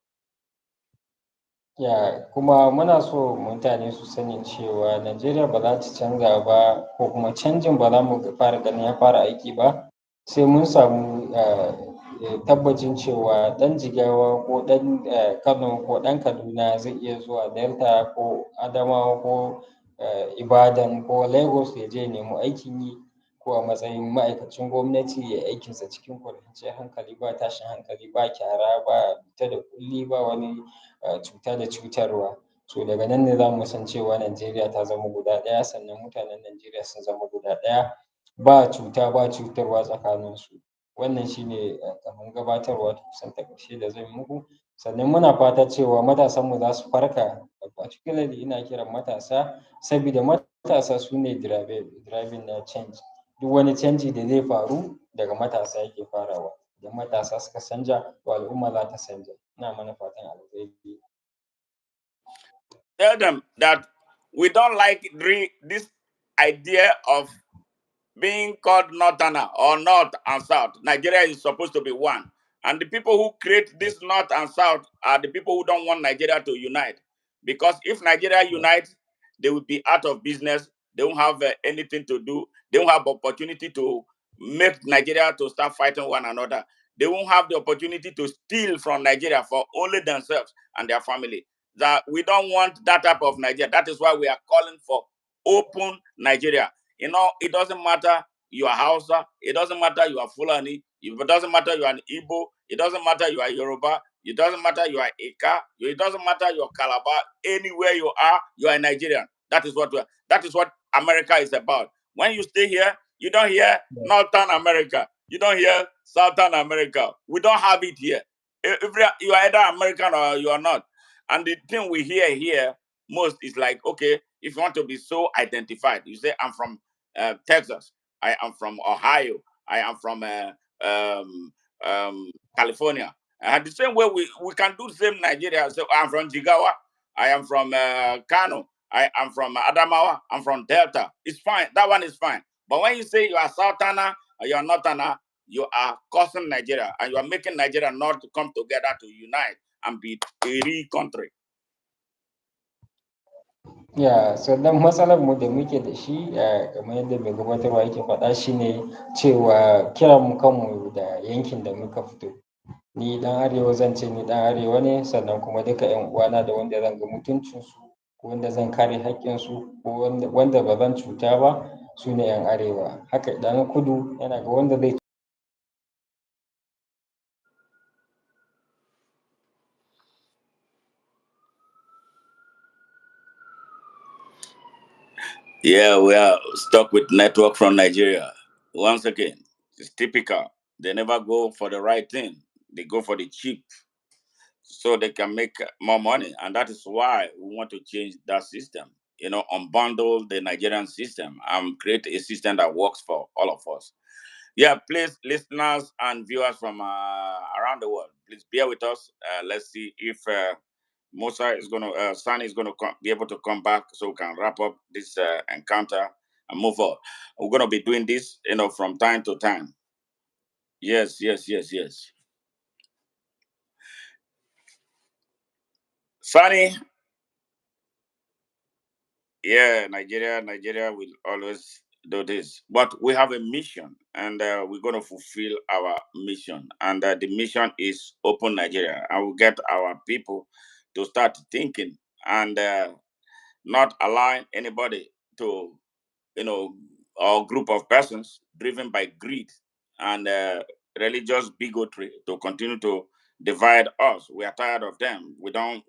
B: Kuma muna so mutane su sani cewa Najeriya ba za ta canza ba, ko kuma canjin ba za mu fara ganin ya fara aiki ba sai mun samu tabbacin cewa ɗan Jigawa ko ɗan Kano ko ɗan Kaduna zai iya zuwa Delta ko Adamawa ko Ibadan ko Lagos ya je ya nemi aikin yi, ko a matsayin ma'aikacin gwamnati ya yi aikinsa cikin kwanciyar hankali, ba tashin hankali, ba kyara, ba bita da kulli, ba wani cuta da cutarwa. So daga nan ne za mu san cewa Najeriya ta zama guda ɗaya, sannan mutanen Najeriya sun zama guda ɗaya, ba cuta ba cutarwa tsakaninsu. Wannan shi ne kamar gabatarwa kusan ta ƙarshe da zan muku. Sannan muna fata cewa matasanmu za su farka, particularly ina kiran matasa, saboda matasa su ne driving na change. Duk wani canji da zai faru daga matasa yake farawa. Idan matasa suka canja, to al'umma za ta canja. Ina mana fatan alheri.
A: Tell them that we don't like this idea of being called Northerner or North and South. Nigeria is supposed to be one. And the people who create this North and South are the people who don't want Nigeria to unite. Because if Nigeria unites, they will be out of business. They won't have anything to do. They won't have opportunity to make Nigeria to start fighting one another. They won't have the opportunity to steal from Nigeria for only themselves and their family. That we don't want that type of Nigeria. That is why we are calling for open Nigeria. You know, it doesn't matter you are Hausa, it doesn't matter you are Fulani, it doesn't matter you are an Igbo, it doesn't matter you are Yoruba, it doesn't matter you are Ika, it doesn't matter you are Calabar. Anywhere you are Nigerian. That is what America is about. When you stay here, you don't hear Northern America, you don't hear Southern America. We don't have it here. You are either American or you are not. And the thing we hear here most is like, okay, if you want to be so identified, you say, I'm from Texas, I am from Ohio, I am from California. And the same way we can do the same Nigeria. So I'm from Jigawa, I am from Kano, I am from Adamawa, I'm from Delta. It's fine. That one is fine. But when you say you are Southerner or you are Northerner, you are causing Nigeria and you are making Nigeria not to come together to unite and be a real country.
B: Sannan matsalar mu da muke da shi kamar yadda mai gabatarwa yake faɗa shine cewa kiran mu kanmu da yankin da muka fito. Ni ɗan arewa zan ce ni ɗan arewa ne, sannan kuma duka ƴan uwana da wanda zan ga mutuncinsu ko wanda zan kare haƙƙinsu ko wanda ba zan cuta ba, su ne ƴan arewa. Haka idan kudu yana ga wanda zai
A: Yeah, we are stuck with network from Nigeria. Once again, it's typical. They never go for the right thing. They go for the cheap so they can make more money. And that is why we want to change that system. Unbundle the Nigerian system and create a system that works for all of us. Yeah, please, listeners and viewers from around the world, please bear with us. Let's see if Sani is going to be able to come back so we can wrap up this encounter and move on. We're going to be doing this, from time to time. Yes, yes, yes, yes. Sani, yeah, Nigeria will always do this. But we have a mission, and we're going to fulfill our mission. And the mission is open Nigeria. And we get our people to start thinking and not allowing anybody to, or group of persons driven by greed and religious bigotry to continue to divide us. We are tired of them. We don't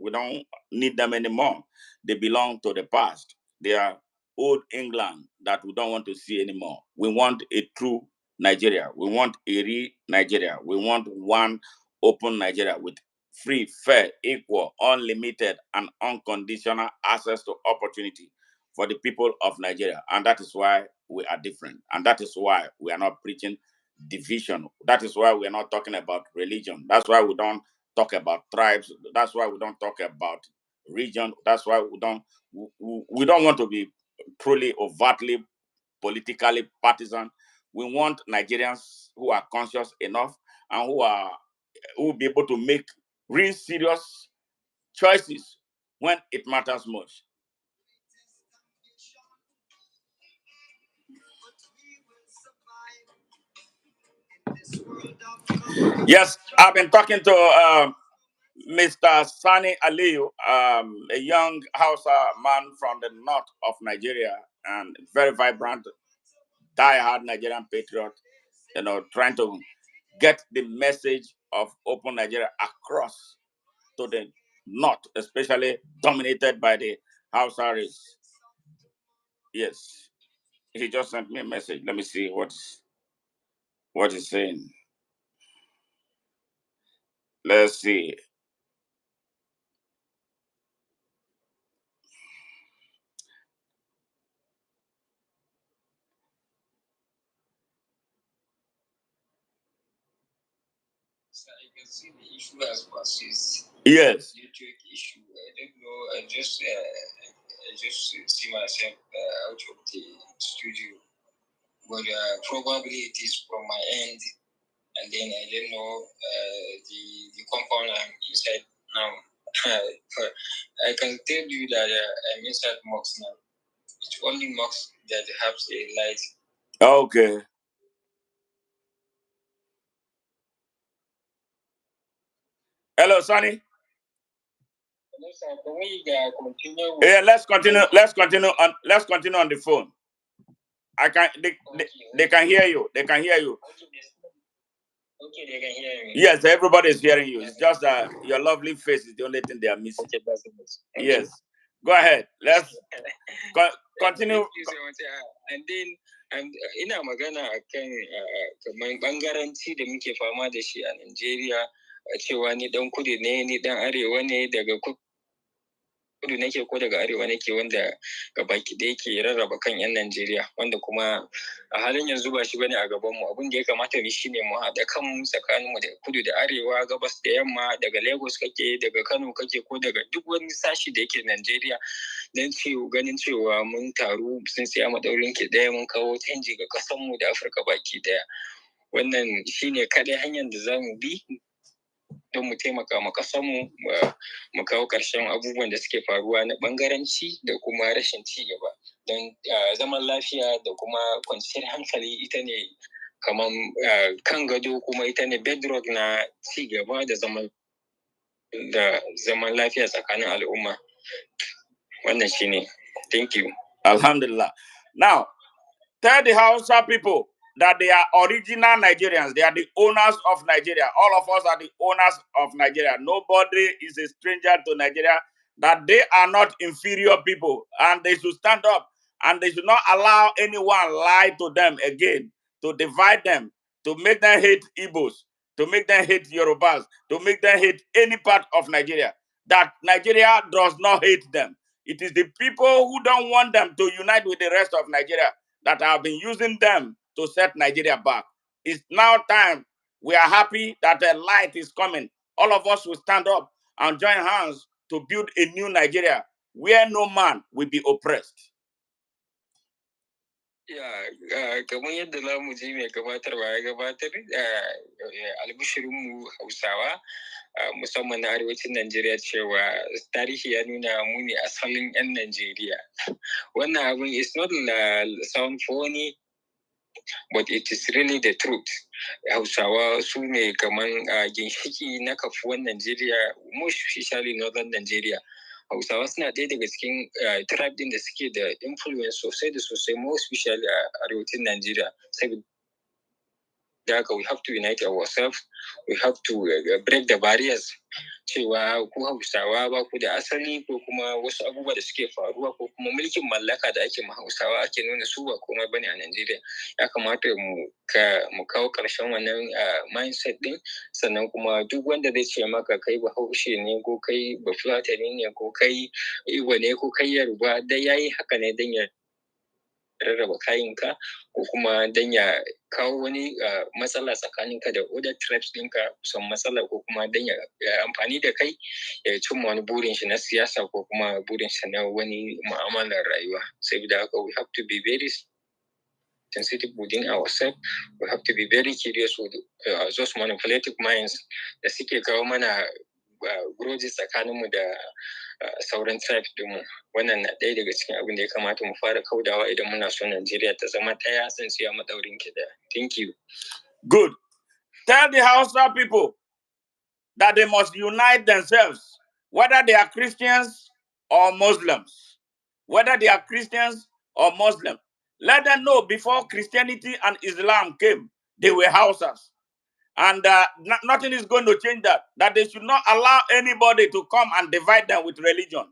A: need them anymore. They belong to the past. They are old England that we don't want to see anymore. We want a true Nigeria. We want a real Nigeria. We want one open Nigeria with free, fair, equal, unlimited, and unconditional access to opportunity for the people of Nigeria. And that is why we are different. And that is why we are not preaching division. That is why we are not talking about religion. That's why we don't talk about tribes. That's why we don't talk about region. That's why we don't want to be truly overtly politically partisan. We want Nigerians who are conscious enough and who will be able to make real serious choices when it matters most. Yes, I've been talking to Mr. Sani Aliyu, a young Hausa man from the north of Nigeria and very vibrant, die-hard Nigerian patriot, trying to get the message of open Nigeria across to the north, especially dominated by the Hausa race. Yes, he just sent me a message. Let me see what he's saying. Let's see.
B: So I can see the issue as persist.
A: Yes.
B: Network issue. I don't know. I just see myself out of the studio, but probably it is from my end. And then I don't know the compound I'm inside now. I can tell you that I'm inside Mox now. It's only Mox that has a light.
A: Okay. Hello, Sonny.
B: Hello, sir. Can we continue?
A: Yeah, let's continue. Let's continue on the phone. I can. They can hear you. They can hear you.
B: Okay, they can hear me.
A: Yes, everybody is hearing you. It's just that your lovely face is the only thing they are missing.
B: Okay, that's it.
A: Yes. Go ahead. Let's continue.
B: Thank you so much. And then ina magana akan kamar bangaranci da muke fama da shi a Najeriya, cewa ni dan kudu ne, ni dan arewa ne, daga kudu nake ko daga arewa nake, wanda gabaki da yake rarraba kan 'yan Najeriya, wanda kuma a halin yanzu ba shi bane a gabanmu. Abin da ya kamata mu shine mu haɗa kanmu tsakaninmu da kudu da arewa, gabas da yamma, daga Lagos kake, daga Kano kake, ko daga duk wani sashi da yake Najeriya, don ganin cewa mun taru sun siya madaurin ki ɗaya, mun kawo canji ga ƙasarmu da Afirka baki ɗaya. Wannan shine kaɗai hanyar da za mu bi don mu taimaka ma ƙasarmu mu kawo ƙarshen abubuwan da suke faruwa na ɓangaranci da kuma rashin ci gaba. Don zaman lafiya da kuma kwanciyar hankali ita ne kamar kan gado, kuma ita ne bedrock na ci gaba da zaman lafiya tsakanin al'umma. Wannan shine. Thank you.
A: Alhamdulillah. Now, tell the Hausa people that they are original Nigerians. They are the owners of Nigeria. All of us are the owners of Nigeria. Nobody is a stranger to Nigeria. That they are not inferior people, and they should stand up and they should not allow anyone lie to them again, to divide them, to make them hate Igbos, to make them hate Yorubas, to make them hate any part of Nigeria. That Nigeria does not hate them. It is the people who don't want them to unite with the rest of Nigeria that have been using them to set Nigeria back. It's now time. We are happy that a light is coming. All of us will stand up and join hands to build a new Nigeria where no man will be oppressed.
B: Kamar yadda za mu ji mai gabatarwa ya gabatar albishirinmu Hausawa musamman na arewacin Najeriya cewa tarihi ya nuna mu ne asalin 'yan Najeriya. Wannan abin is not sound funny, but it is really the truth. Hausawa su ne kaman ginshiki na kafuwan Najeriya, most especially northern Nigeria. Hausawa suna ɗaya daga cikin tribe din da suke da influence sosai da sosai, most especially a arewacin Najeriya. Saboda we have to unite ourselves, we have to break the barriers. Cewa ku Hausawa ba ku da asali ko kuma wasu abubuwa da suke faruwa ko kuma mulkin mallaka da ake ma Hausawa ake nuna su ba komai bane a Najeriya. Ya kamata mu kawo ƙarshen wannan mindset din, sannan kuma duk wanda zai ce maka kai Bahaushe ne ko kai Bafulatani ne ko kai Igbo ne ko kai Yoruba, dai yayi haka ne dan ya rarraba kayanka ko kuma dan ya kawo wani matsala tsakaninka da other tribes ɗinka, kusan matsala ko kuma dan ya amfani da kai ya cimma wani burin shi na siyasa ko kuma burin shi na wani mu'amalar rayuwa. Saboda haka we have to be very sensitive within ourselves. We have to be very curious with those manipulative minds da suke kawo mana grudges tsakaninmu da sauran tribe dinmu. Wannan na ɗaya daga cikin abin da ya kamata mu fara kaudawa idan muna so Najeriya ta zama ɗaya tsintsiya maɗaurin ki ɗaya. Thank you.
A: Good. Tell the Hausa people that they must unite themselves, whether they are Christians or Muslims. Whether they are Christians or Muslims. Let them know before Christianity and Islam came, they were Hausas. And nothing is going to change that. That they should not allow anybody to come and divide them with religion.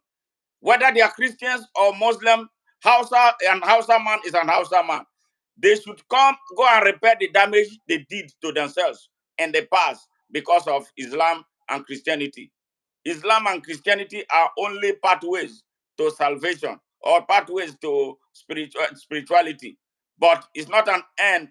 A: Whether they are Christians or Muslim, Hausa and Hausa man is an Hausa man. They should go and repair the damage they did to themselves in the past because of Islam and Christianity. Islam and Christianity are only pathways to salvation or pathways to spirituality. But it's not an end.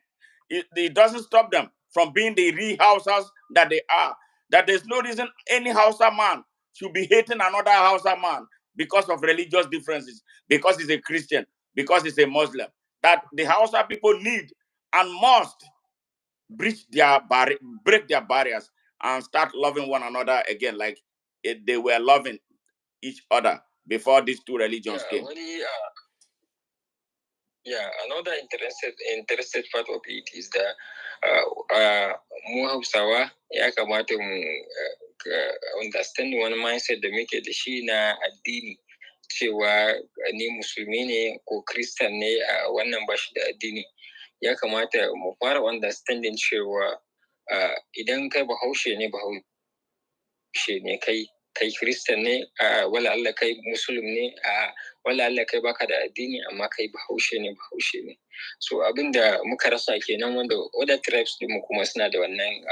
A: It doesn't stop them from being the real Hausas that they are. That there's no reason any Hausa man should be hating another Hausa man because of religious differences, because he's a Christian, because he's a Muslim. That the Hausa people need and must break their barriers and start loving one another again, like they were loving each other before these two religions came.
B: Another interested part of it is that mu Hausawa ya kamata mu understand wani mindset da muke da shi na addini, cewa ni musulmi ne ko Christian ne, wannan ba shi da addini. Ya kamata mu fara understanding cewa idan kai Bahaushe ne kai Christian ne, wala Allah kai Muslim ne, wala Allah kai baka da addini amma kai Bahaushe ne. So abinda muka rasa kenan, wanda other tribes din mu kuma suna da wannan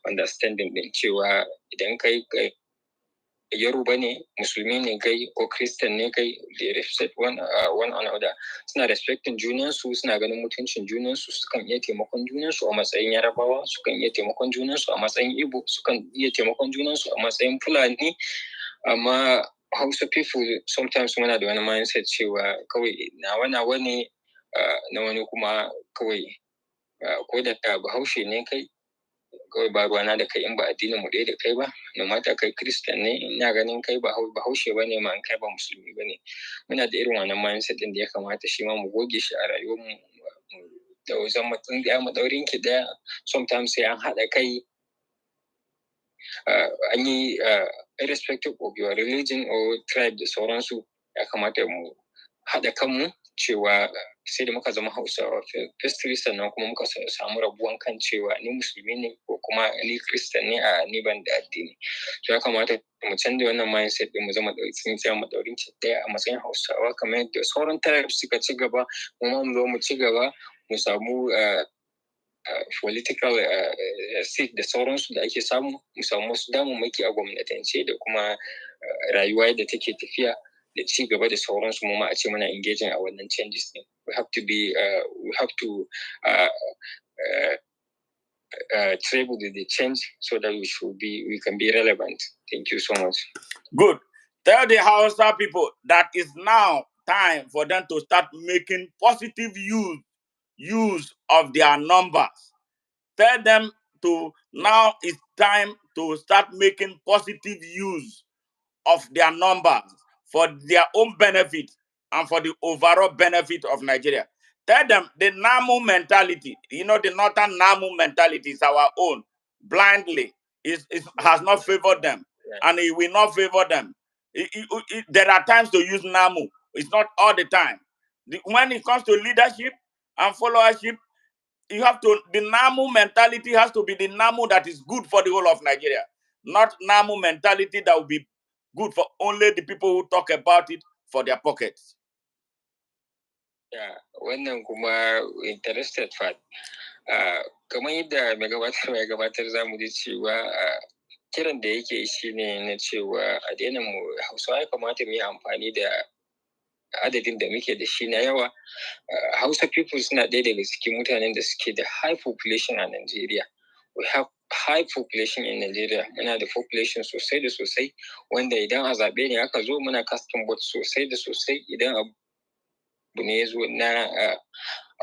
B: understanding din cewa idan kai Yoruba ne, Musulmi ne kai ko Christian ne kai, they respect one another. Suna respecting junansu, suna ganin mutuncin junansu, sukan iya taimakon junansu a matsayin Yarabawa, sukan iya taimakon junansu a matsayin Igbo, sukan iya taimakon junansu a matsayin Fulani. Amma Hausa people sometimes muna da wani mindset cewa kawai nawa ne, na wani kuma kawai ko da Bahaushe ne kai, kawai ba ruwana da kai in ba addinin mu ɗaya da kai ba, no matter kai Christian ne, ina ganin kai ba Bahaushe bane ma, in kai ba Musulmi bane. Muna da irin wannan mindset din da ya kamata shi ma mu goge shi a rayuwar mu, da zama tsintsiya maɗaurin ki ɗaya. Sometimes sai an haɗa kai, an yi irrespective of your religion or tribe da sauransu, ya kamata mu haɗa kanmu cewa sai da muka zama Hausawa firstly, sannan kuma muka samu rabuwan kan cewa ni musulmi ne ko kuma ni Christian ne, a ni ban da addini. To ya kamata mu canza wannan mindset din, mu zama tsintsiya madaurin ki daya a matsayin Hausawa, kamar yadda sauran tribes suka ci gaba, mu zo mu ci gaba, mu samu political seat da sauransu da ake samu, mu samu wasu damammaki a gwamnatance da kuma rayuwa da take tafiya da ci gaba da sauransu, mu ma a ce muna engaging a wannan changes din. We have to travel with the change so that we can be relevant. Thank you so much.
A: Good. Tell the Hausa people that it's now time for them to start making positive use of their numbers. Tell them now it's time to start making positive use of their numbers for their own benefit and for the overall benefit of Nigeria. Tell them the Namu mentality, the Northern Namu mentality is our own, blindly. It has not favored them, and it will not favor them. There are times to use Namu. It's not all the time. When it comes to leadership and followership, the Namu mentality has to be the Namu that is good for the whole of Nigeria, not Namu mentality that will be good for only the people who talk about it for their pockets.
B: Yeah, wannan kuma interested fact. Kamar yadda mai gabatar za mu ji cewa kiran da yake shi ne na cewa a daina mu Hausawa ya kamata mu yi amfani da adadin da muke da shi na yawa. Hausa people suna ɗaya daga cikin mutanen da suke da high population a Nigeria. We have high population in Nigeria. Muna da population sosai da sosai, wanda idan a zaɓe ne aka zo muna casting vote sosai da sosai. Idan abu ne ya zo na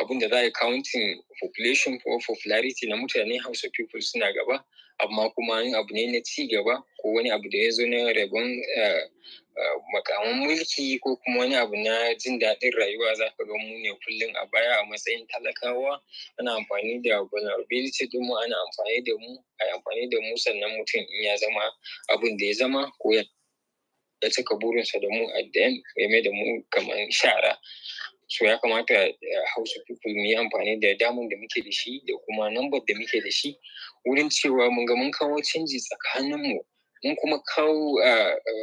B: abin da za a yi counting population ko popularity na mutane, Hausa people suna gaba. Amma kuma in abu ne na ci gaba ko wani abu da ya zo na rabon makaman mulki ko kuma wani abu na jin daɗin rayuwa, za ka ga mu ne kullum a baya a matsayin talakawa. Ana amfani da vulnerability din mu, ana amfani da mu sannan mutum in ya zama abin da ya zama ko ya cika burinsa da mu at the end, game da mu kamar shara. So ya kamata Hausa people mu yi amfani da damar da muke da shi da kuma number da muke da shi wurin cewa mun kawo canji tsakaninmu, mun kuma kawo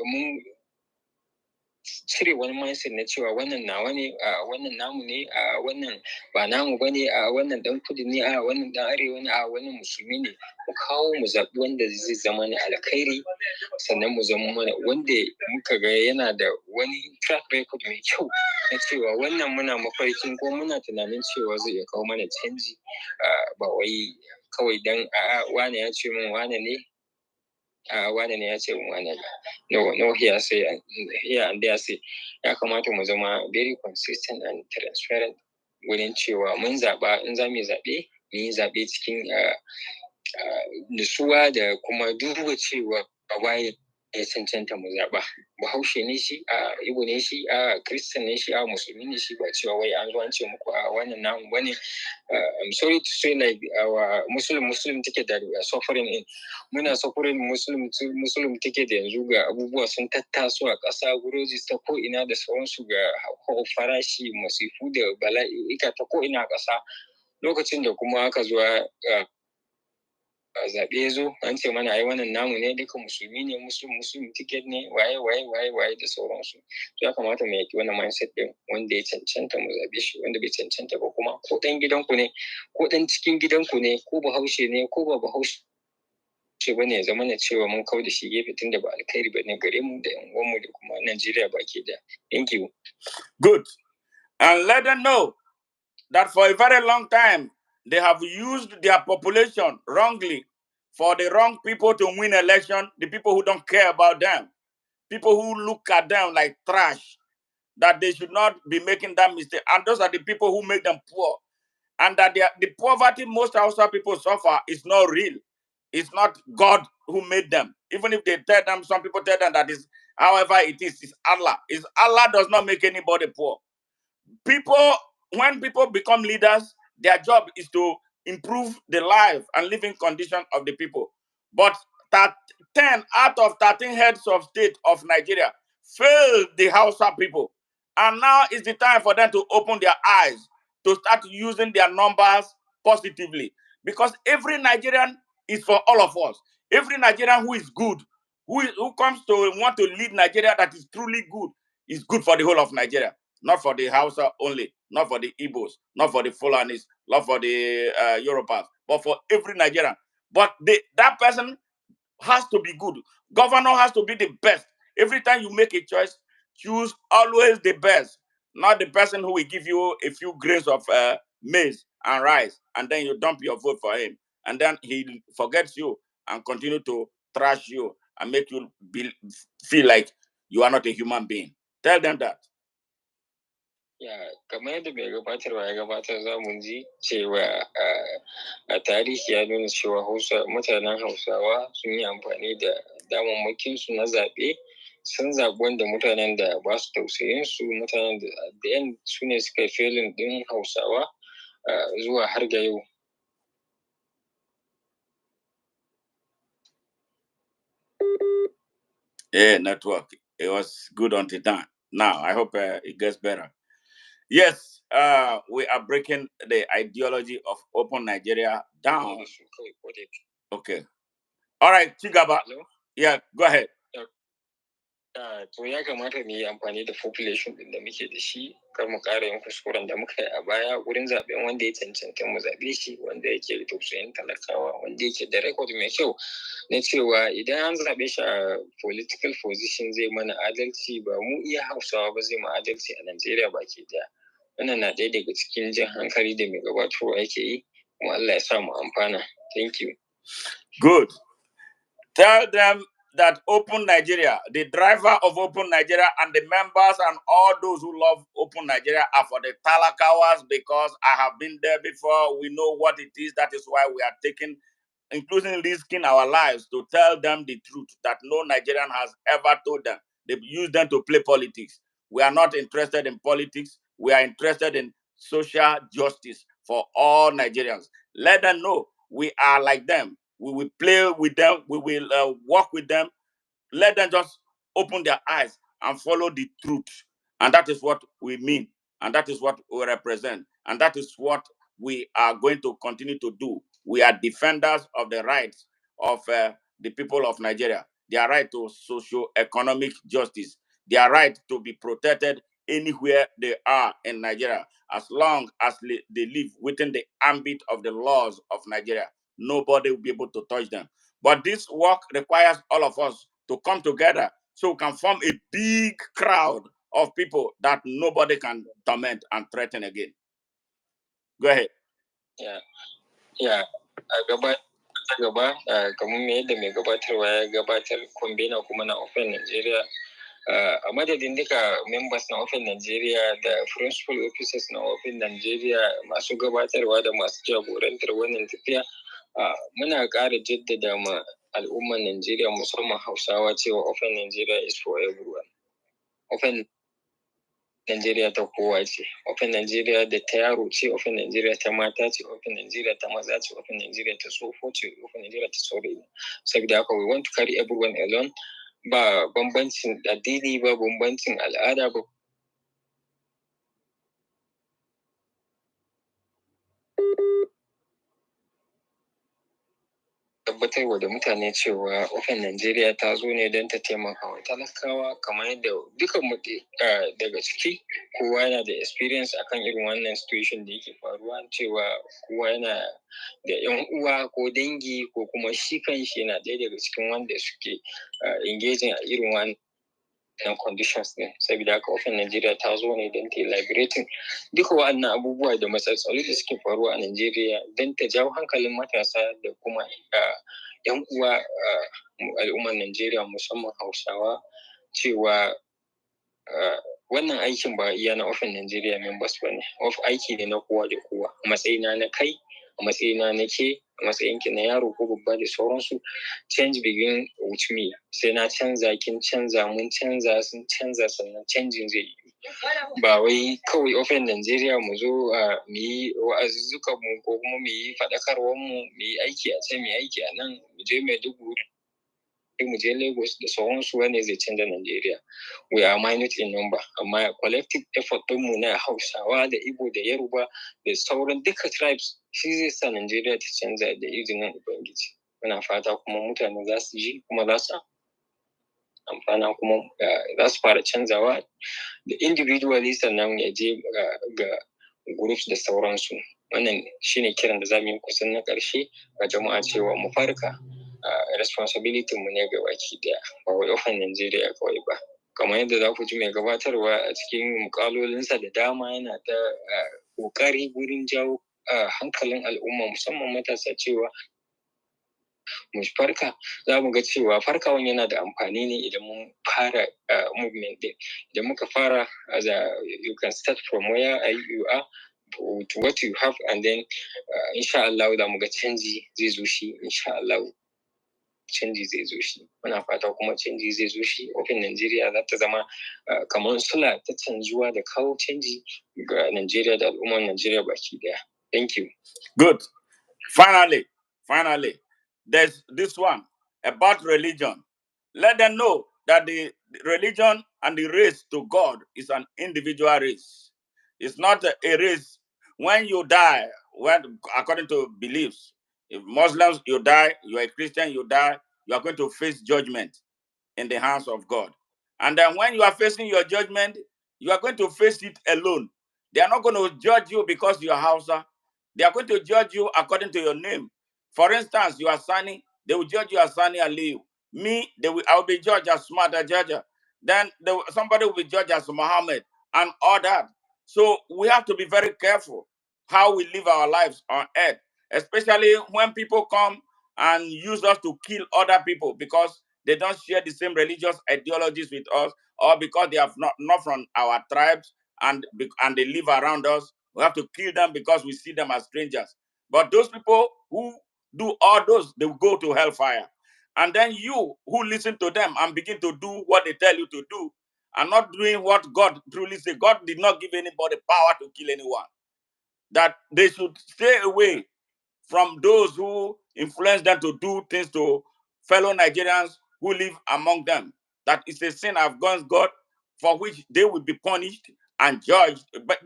B: mun cire wani mindset na cewa wannan nawa ne, wannan namu ne, wannan ba namu ba ne, wannan dan kudu ne, wannan dan arewa ne, wannan musulmi ne. Mu kawo mu zaɓi wanda zai zama ne alkhairi, sannan mu zama mana wanda muka ga yana da wani track record mai kyau na cewa wannan muna mafarkin ko muna tunanin cewa zai iya kawo mana canji, ba wai kawai dan wane ya ce min wane ne, wane ne ya ce min wane ne. No hearsay here and there say. Ya kamata mu zama very consistent and transparent wurin cewa mun zaɓa, in za mu yi zaɓe, mu yi zaɓe cikin nutsuwa da kuma duba cewa waye ya cancanta mu zaɓa. Bahaushe ne shi, Igbo ne shi, Christian ne shi, Musulmi ne shi, ba cewa wai an zo an ce muku wannan namu bane. I'm sorry to say, like our Muslim ticket that we are suffering in. Muna suffering Muslim ticket yanzu ga abubuwa sun tattaso a ƙasa, guroji ta ko ina da sauransu, ga hauhawar farashi, masifu da bala'ika ta ko ina a ƙasa. Lokacin da kuma aka zuwa zaɓe ya zo, an ce mana ai wannan namu ne, duka musulmi ne, Muslim ticket ne, waye da sauransu. Ya kamata mu yaki wannan mindset din, wanda ya cancanta mu zaɓe shi, wanda bai cancanta ba kuma ko ɗan gidanku ne, ko ɗan cikin gidanku ne, ko Bahaushe ne, ko ba Bahaushe bane, ya zama na cewa mun kau da shi gefe, tun da ba alkhairi bane gare mu da ƴan uwanmu da kuma Najeriya baki da. Thank you.
A: Good. And let them know that for a very long time, they have used their population wrongly for the wrong people to win election, the people who don't care about them, people who look at them like trash, that they should not be making that mistake. And those are the people who make them poor. And that the poverty most Hausa people suffer is not real. It's not God who made them. Even if they tell them, some people tell them that is however it is, it's Allah. Allah does not make anybody poor. When people become leaders, their job is to improve the life and living condition of the people. But 10 out of 13 heads of state of Nigeria failed the Hausa people. And now is the time for them to open their eyes, to start using their numbers positively. Because every Nigerian is for all of us. Every Nigerian who is good, who comes to want to lead Nigeria that is truly good, is good for the whole of Nigeria. Not for the Hausa only, not for the Igbos, not for the Fulanis, not for the Yorubas, but for every Nigerian. But that person has to be good. Governor has to be the best. Every time you make a choice, choose always the best, not the person who will give you a few grains of maize and rice, and then you dump your vote for him, and then he forgets you and continue to trash you and make you feel like you are not a human being. Tell them that.
B: Ya, kamar yadda mai gabatarwa ya gabatar za mu ji cewa a tarihi ya nuna cewa mutanen Hausawa sun yi amfani da damammakinsu na zaɓe, sun zaɓi wanda mutanen da ba su tausayin su, mutanen da yan su ne suka yi felin ɗin Hausawa zuwa har ga yau.
A: Yeah, network. It was good until now. I hope it gets better. Yes, we are breaking the ideology of open Nigeria down. Okay. All right, Chigaba.
B: Hello?
A: Yeah, go ahead.
B: To ya kamata mu yi amfani da population din da muke da shi, kar mu ƙara yin kuskuren da muka yi a baya wurin zaɓen wanda ya cancanta mu zaɓe shi, wanda yake da tausayin talakawa, wanda yake da record mai kyau na cewa idan an zaɓe shi a political position zai mana adalci, ba mu iya Hausawa ba zai mu adalci a Najeriya baki ɗaya. Wannan na ɗaya daga cikin jan hankali da mai gabatarwa yake yi, kuma Allah ya sa mu amfana. Thank you.
A: Good. Tell them that Open Nigeria, the driver of Open Nigeria and the members and all those who love Open Nigeria are for the Talakawas, because I have been there before. We know what it is. That is why we are taking, including risking our lives, to tell them the truth that no Nigerian has ever told them. They've used them to play politics. We are not interested in politics. We are interested in social justice for all Nigerians. Let them know we are like them. We will play with them. We will work with them. Let them just open their eyes and follow the truth. And that is what we mean. And that is what we represent. And that is what we are going to continue to do. We are defenders of the rights of the people of Nigeria, their right to socio-economic justice, their right to be protected anywhere they are in Nigeria, as long as they live within the ambit of the laws of Nigeria. Nobody will be able to touch them. But this work requires all of us to come together so we can form a big crowd of people that nobody can torment and threaten again. Go ahead.
B: Yeah. Gaba kamar yadda mai gabatarwa ya gabatar, kwambena kuma na Open Nigeria, a madadin duka members na Open Nigeria da principal officers na Open Nigeria, masu gabatarwa da masu jagorantar wannan tafiya, muna ƙara jaddada ma al'ummar Nigeria musamman Hausawa cewa Open Nigeria is for everyone. Open Nigeria ta kowa ce, Open Nigeria da ta yaro ce, Open Nigeria ta mata ce, Open Nigeria ta maza ce, Open Nigeria ta tsofo ce, Open Nigeria ta saurayi. Saboda haka we want to carry everyone along, ba bambancin addini ba, bambancin al'ada ba. Tabbatarwa da mutane cewa Open Nigeria ta zo ne don ta taimaka wa talakawa, kamar yadda dukan mu daga ciki kowa yana da experience akan irin wannan situation da yake faruwa, cewa kowa yana da yan uwa ko dangi ko kuma shi kanshi yana ɗaya daga cikin wanda suke engaging a irin wannan conditions ne. Saboda haka Open Nigeria ta zo ne don ta liberating duka wa'annan abubuwa da matsaloli da suke faruwa a Nigeria, don ta jawo hankalin matasa da kuma yan uwa al'ummar Nigeria musamman Hausawa cewa wannan aikin ba iya na Open Nigeria members ba ne, aiki ne na kowa da kowa. A matsayina na kai, a matsayina na ke, a matsayinki na yaro ko babba da sauransu, change begin with me. Sai na canza, kin canza, mun canza, sun canza, sannan canjin zai yi. Ba wai kawai Open Nigeria mu zo mu yi wa'azuzzuka mu ko kuma mu yi faɗakarwar mu yi aiki a can, mu yi aiki a nan, mu je Maiduguri mu je Lagos da sauransu wanda zai canza Najeriya. We are minute in number, amma collective effort ɗinmu na Hausawa da Igbo da Yoruba da sauran duka tribes shi zai sa Najeriya ta canza da izinin Ubangiji. Muna fata kuma mutane za su ji kuma za su amfana kuma za su fara canzawa da individually sannan ya je ga groups da sauransu. Wannan shine kiran da za mu yi kusan na ƙarshe ga jama'a cewa mu farka. Responsibility mu ne ga baki daya, ba wai ofan Najeriya kawai ba. Kamar yadda za ku ji mai gabatarwa a cikin mukalolinsa da dama yana ta ƙoƙari wurin jawo hankalin al'umma musamman matasa cewa mu farka. Za mu ga cewa farkawan yana da amfani ne idan mun fara movement din. Idan muka fara you can start from where you are to what you have, and then insha Allah za mu ga canji zai zo shi, insha Allah canji zai zo shi. Muna fata kuma canji zai zo shi. Ofin Najeriya za ta zama kamar sula ta canjuwa da kawo canji ga Najeriya da al'ummar Najeriya baki daya. Thank you.
A: Good. Finally, there's this one about religion. Let them know that the religion and the race to God is an individual race. It's not a race. When you die, according to beliefs, if Muslims, you die, you are a Christian, you die, you are going to face judgment in the hands of God. And then when you are facing your judgment, you are going to face it alone. They are not going to judge you because you are Hausa. They are going to judge you according to your name. For instance, you are Sani, they will judge you as Sani Aliyu. Me, I will be judged as Smata Jaja. Then somebody will be judged as Muhammad and all that. So we have to be very careful how we live our lives on earth, especially when people come and use us to kill other people because they don't share the same religious ideologies with us, or because they are not from our tribes and they live around us. We have to kill them because we see them as strangers. But those people who do all those, they will go to hellfire. And then you who listen to them and begin to do what they tell you to do, and not doing what God truly said. God did not give anybody power to kill anyone. That they should stay away from those who influence them to do things to fellow Nigerians who live among them. That is a sin against God, for which they will be punished and judged, but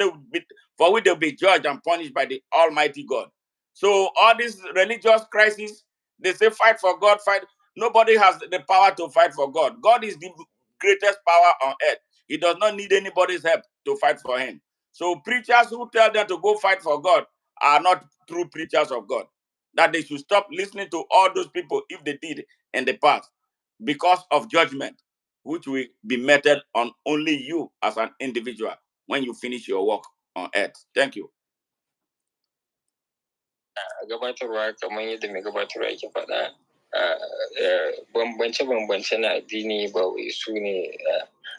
A: for which they will be judged and punished by the Almighty God. So all these religious crises, they say fight for God, fight. Nobody has the power to fight for God. God is the greatest power on earth. He does not need anybody's help to fight for him. So preachers who tell them to go fight for God are not true preachers of God. That they should stop listening to all those people if they did in the past, because of judgment, which will be meted on only you as an individual when you finish your work on earth. Thank you.
B: Gabatarwa kamar yadda mai gabatarwa yake faɗa, bambance-bambance na addini ba wai su ne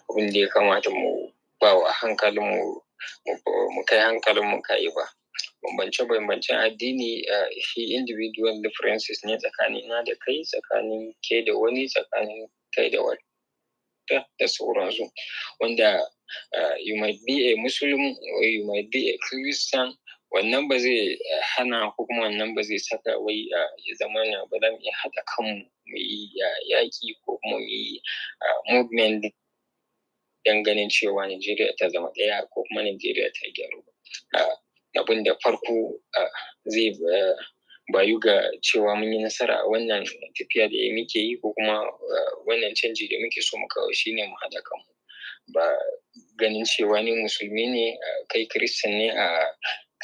B: abin da ya kamata mu ba wa hankalinmu mu kai hankalinmu kai ba. Bambance-bambancen addini shi individual differences ne tsakanina da kai, tsakanin ke da wani, tsakanin kai da wani da sauransu, wanda you might be a Muslim or you might be a Christian. Wannan ba zai hana ko kuma wannan ba zai saka wai ya zama na ba za mu iya haɗa kanmu mu yi yaƙi ko kuma mu yi movement don ganin cewa Najeriya ta zama ɗaya ko kuma Najeriya ta gyaru. Abin da farko zai bayu ga cewa mun yi nasara a wannan tafiya da muke yi ko kuma wannan canji da muke so mu kawo shine mu haɗa kanmu. Ba ganin cewa ni musulmi ne, kai Christian ne,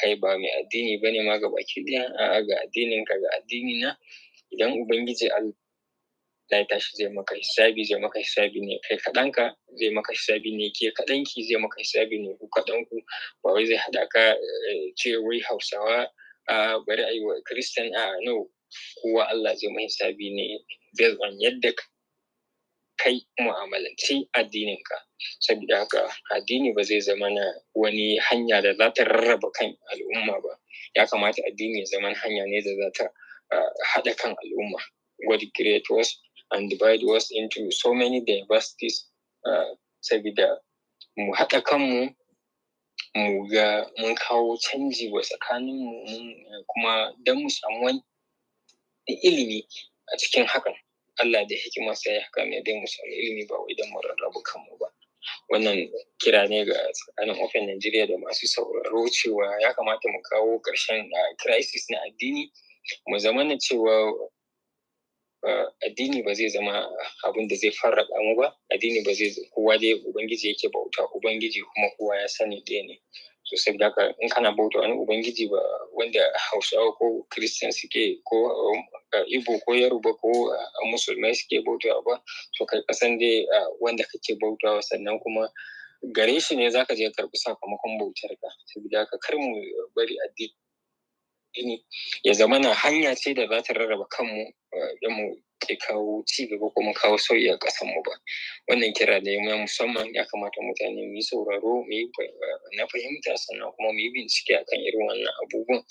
B: kai ba mai addini ba ne ma gabaki ɗaya, ga addinin ka ga addini na. Idan Ubangiji Allah ya tashi zai maka hisabi ne kai kaɗanka, zai maka hisabi ne ke kaɗanki, zai maka hisabi ne ku kaɗanku. Ba wai zai haɗa ka ce wai Hausawa bari a yi wa Christian no, kowa Allah zai mai hisabi ne based on yadda kai mu'amalanci addininka. Saboda haka addini ba zai zama na wani hanya da za ta rarraba kan al'umma ba. Ya kamata addini ya zama hanya ne da za ta haɗa kan al'umma. God create us and divide us into so many diversities. Saboda mu haɗa kanmu, mu ga mun kawo canji wa tsakaninmu, kuma don mu samu wani ilimi a cikin hakan. Allah da hikimarsa ya haka ne dai mu samu ilimi ba wai don mu rarrabu kanmu ba. Wannan kira ne ga tsakanin Open Nigeria da masu sauraro cewa ya kamata mu kawo ƙarshen crisis na addini, mu zamana cewa addini ba zai zama abin da zai farraka mu ba. Addini ba zai, kowa dai ubangiji yake bauta, ubangiji kuma kowa ya sani ɗaya ne. So saboda haka in kana bauta wani ubangiji ba wanda Hausawa ko Christian suke ko Igbo ko Yoruba ko Musulmai suke bautawa ba, to kai kasan dai wanda kake bautawa, sannan kuma gare shi ne zaka je karɓi sakamakon bautar ka. Saboda haka kar mu bari addini ya zama na hanya ce da za ta rarraba kanmu don mu ke kawo ci gaba ko mu kawo sauyi a ƙasarmu ba. Wannan kira ne na musamman, ya kamata mutane mu yi sauraro, mu yi na fahimta, sannan kuma mu yi bincike akan irin wannan abubuwan,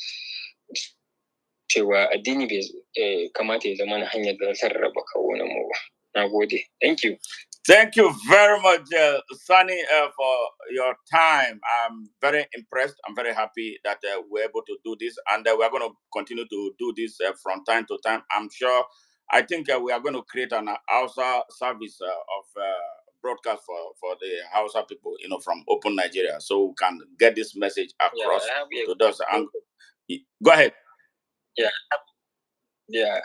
B: cewa addini bai kamata ya zama na hanyar da ta rarraba kawunan mu ba. Na gode. Thank you.
A: Thank you very much, Sunny, for your time. I'm very impressed. I'm very happy that we're able to do this, and we're going to continue to do this from time to time. I think we are going to create an Hausa service of broadcast for the Hausa people, from Open Nigeria, so we can get this message across to those. Go ahead.
B: Yeah.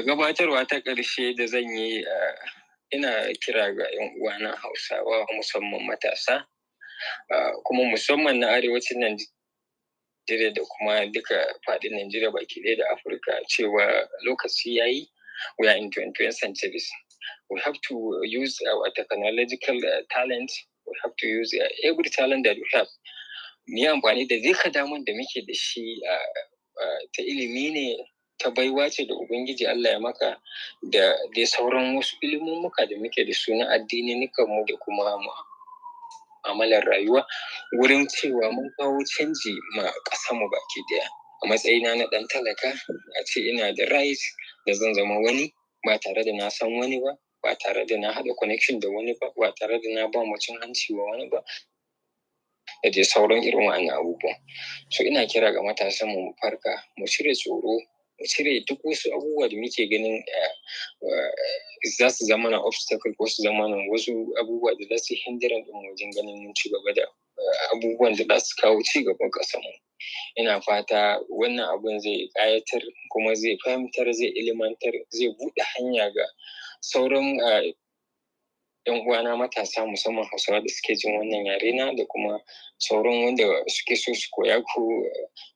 B: Gabatarwa ta ƙarshe da zan yi, ina kira ga 'yan uwana Hausawa, musamman matasa, kuma musamman na arewacin Najeriya da kuma duka faɗin Najeriya baki ɗaya da Afirka, cewa lokaci yayi. We are in 21st century. We have to use our technological talent. We have to use every talent that we have. Mu yi amfani da duka damar da muke da shi, ta ilimi ne, ta baiwa ce da Ubangiji Allah ya maka, da dai sauran wasu ilimummuka da muke da su na addininukanmu da kuma mu'amalar rayuwa, wurin cewa mun kawo canji ma ƙasarmu baki ɗaya. A matsayina na ɗan talaka, a ce ina da right da zan zama wani ba tare da na san wani ba, ba tare da na haɗa connection da wani ba, ba tare da na ba mutum hanci wa wani ba, da dai sauran irin wa'annan abubuwan. So ina kira ga matasanmu mu farka, mu cire tsoro, mu cire duk wasu abubuwa da muke ganin za su zama na obstacle ko su zama na wasu abubuwa da za su hindran ɗin wajen ganin mun ci gaba da abubuwan da za su kawo ci gaban ƙasarmu. Ina fata wannan abun zai ƙayatar, kuma zai fahimtar, zai ilimantar, zai buɗe hanya ga sauran 'yan uwana matasa, musamman Hausawa da suke jin wannan yare na, da kuma sauran wanda suke so su koya ko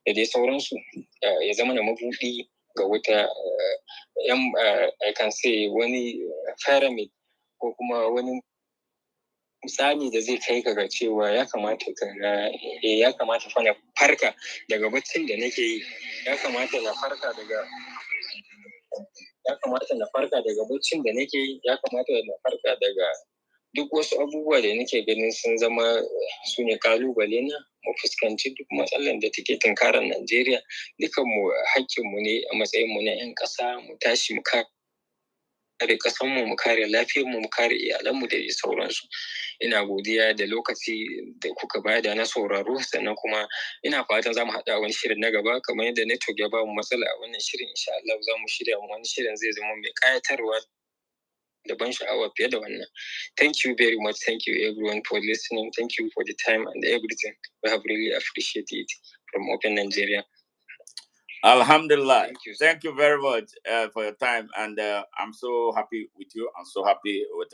B: da dai sauransu, ya zama na mabuɗi ga wata I can say wani pyramid, ko kuma wani misali da zai kai ka ga cewa ya kamata fa na farka daga baccin da nake yi, ya kamata na farka daga baccin da nake yi, ya kamata na farka daga duk wasu abubuwa da nake ganin sun zama su ne kalubale na, mu fuskanci duk matsalar da take tunkarar Najeriya. Dukanmu hakkinmu ne a matsayinmu na 'yan ƙasa, mu tashi mu kare ƙasarmu, mu kare lafiyarmu, mu kare iyalanmu da sauransu. Ina godiya da lokaci da kuka bada na sauraro, sannan kuma ina fatan za mu haɗa wani shirin na gaba, kamar yadda network ya ba mu matsala a wannan shirin. Insha Allah za mu shirya wani shirin zai zama mai ƙayatarwa da ban sha'awa fiye da wannan. Thank you very much. Thank you everyone for listening. Thank you for the time and everything. We have really appreciated it from Open Nigeria.
A: Alhamdulillah. Thank you very much for your time, and I'm so happy with you. I'm so happy with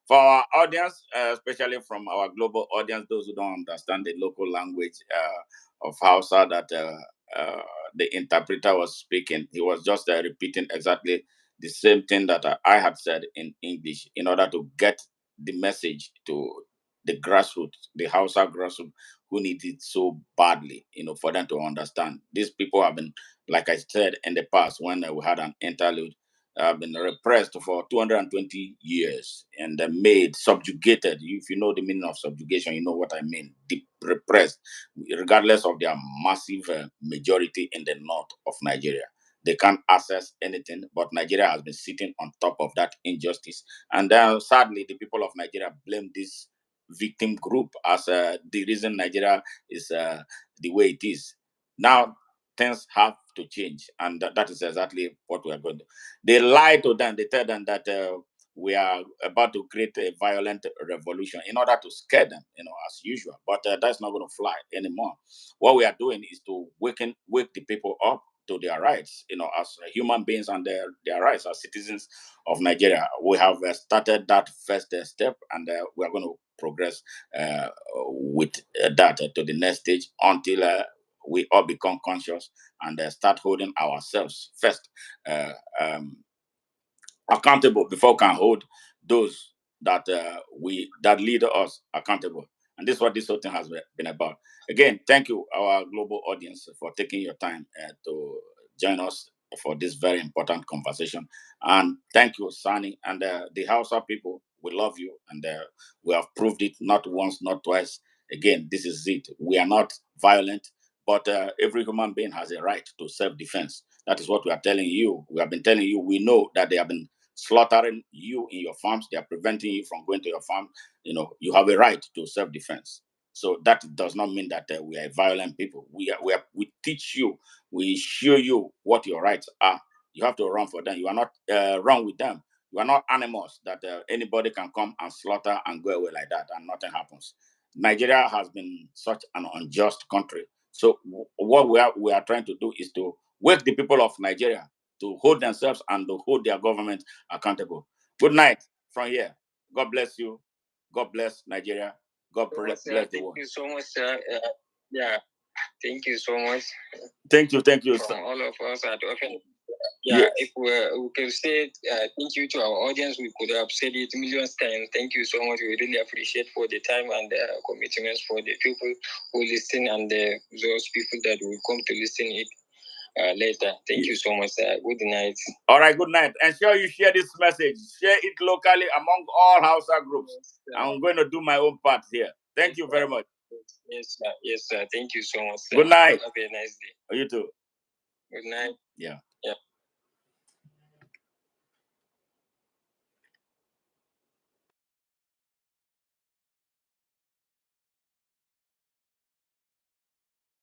A: for our audience, especially from our global audience, those who don't understand the local language of Hausa that the interpreter was speaking. He was just repeating exactly the same thing that I had said in English, in order to get the message to the grassroots, the Hausa grassroots, who need it so badly, for them to understand. These people have been, like I said in the past, when we had an interlude, have been repressed for 220 years and made, subjugated. If you know the meaning of subjugation, you know what I mean. Repressed, regardless of their massive majority in the north of Nigeria. They can't access anything, but Nigeria has been sitting on top of that injustice. And then, sadly, the people of Nigeria blame this victim group as the reason Nigeria is the way it is. Now, things have to change, and that is exactly what we are going to. They lie to them. They tell them that we are about to create a violent revolution in order to scare them, as usual. But that's not going to fly anymore. What we are doing is to wake the people up to their rights, as human beings and their rights as citizens of Nigeria. We have started that first step, and we are going to progress with that to the next stage until we all become conscious and start holding ourselves first accountable before we can hold those that that lead us accountable. And this is what this whole thing has been about. Again, thank you, our global audience, for taking your time to join us for this very important conversation. And thank you, Sani, and the Hausa people. We love you, and we have proved it not once, not twice. Again, this is it. We are not violent, but every human being has a right to self-defense. That is what we are telling you. We have been telling you. We know that they have been slaughtering you in your farms. They are preventing you from going to your farm. You have a right to self-defense. So that does not mean that we are violent people. We teach you, we show you what your rights are. You have to run for them. You are not run with them. You are not animals that anybody can come and slaughter and go away like that and nothing happens. Nigeria has been such an unjust country. So what we are trying to do is to wake the people of Nigeria to hold themselves and to hold their government accountable. Good night from here. God bless you. God bless Nigeria. God bless the world.
B: Thank you so much, sir. Yeah, thank you so much.
A: Thank you
B: From
A: sir.
B: all of us at Open. Yeah, yes. If we could say thank you to our audience, we could have said it millions times. Thank you so much. We really appreciate for the time and the commitments for the people who listen and those people that will come to listen it later. Thank you so much. Good night.
A: All right, good night. Ensure you share this message. Share it locally among all Hausa groups. I'm going to do my own part here. Thank you very much.
B: Yes, sir. Yes, sir. Thank you so much, sir.
A: Good night.
B: Have a nice day.
A: You too.
B: Good night.
A: Yeah.
B: Yeah.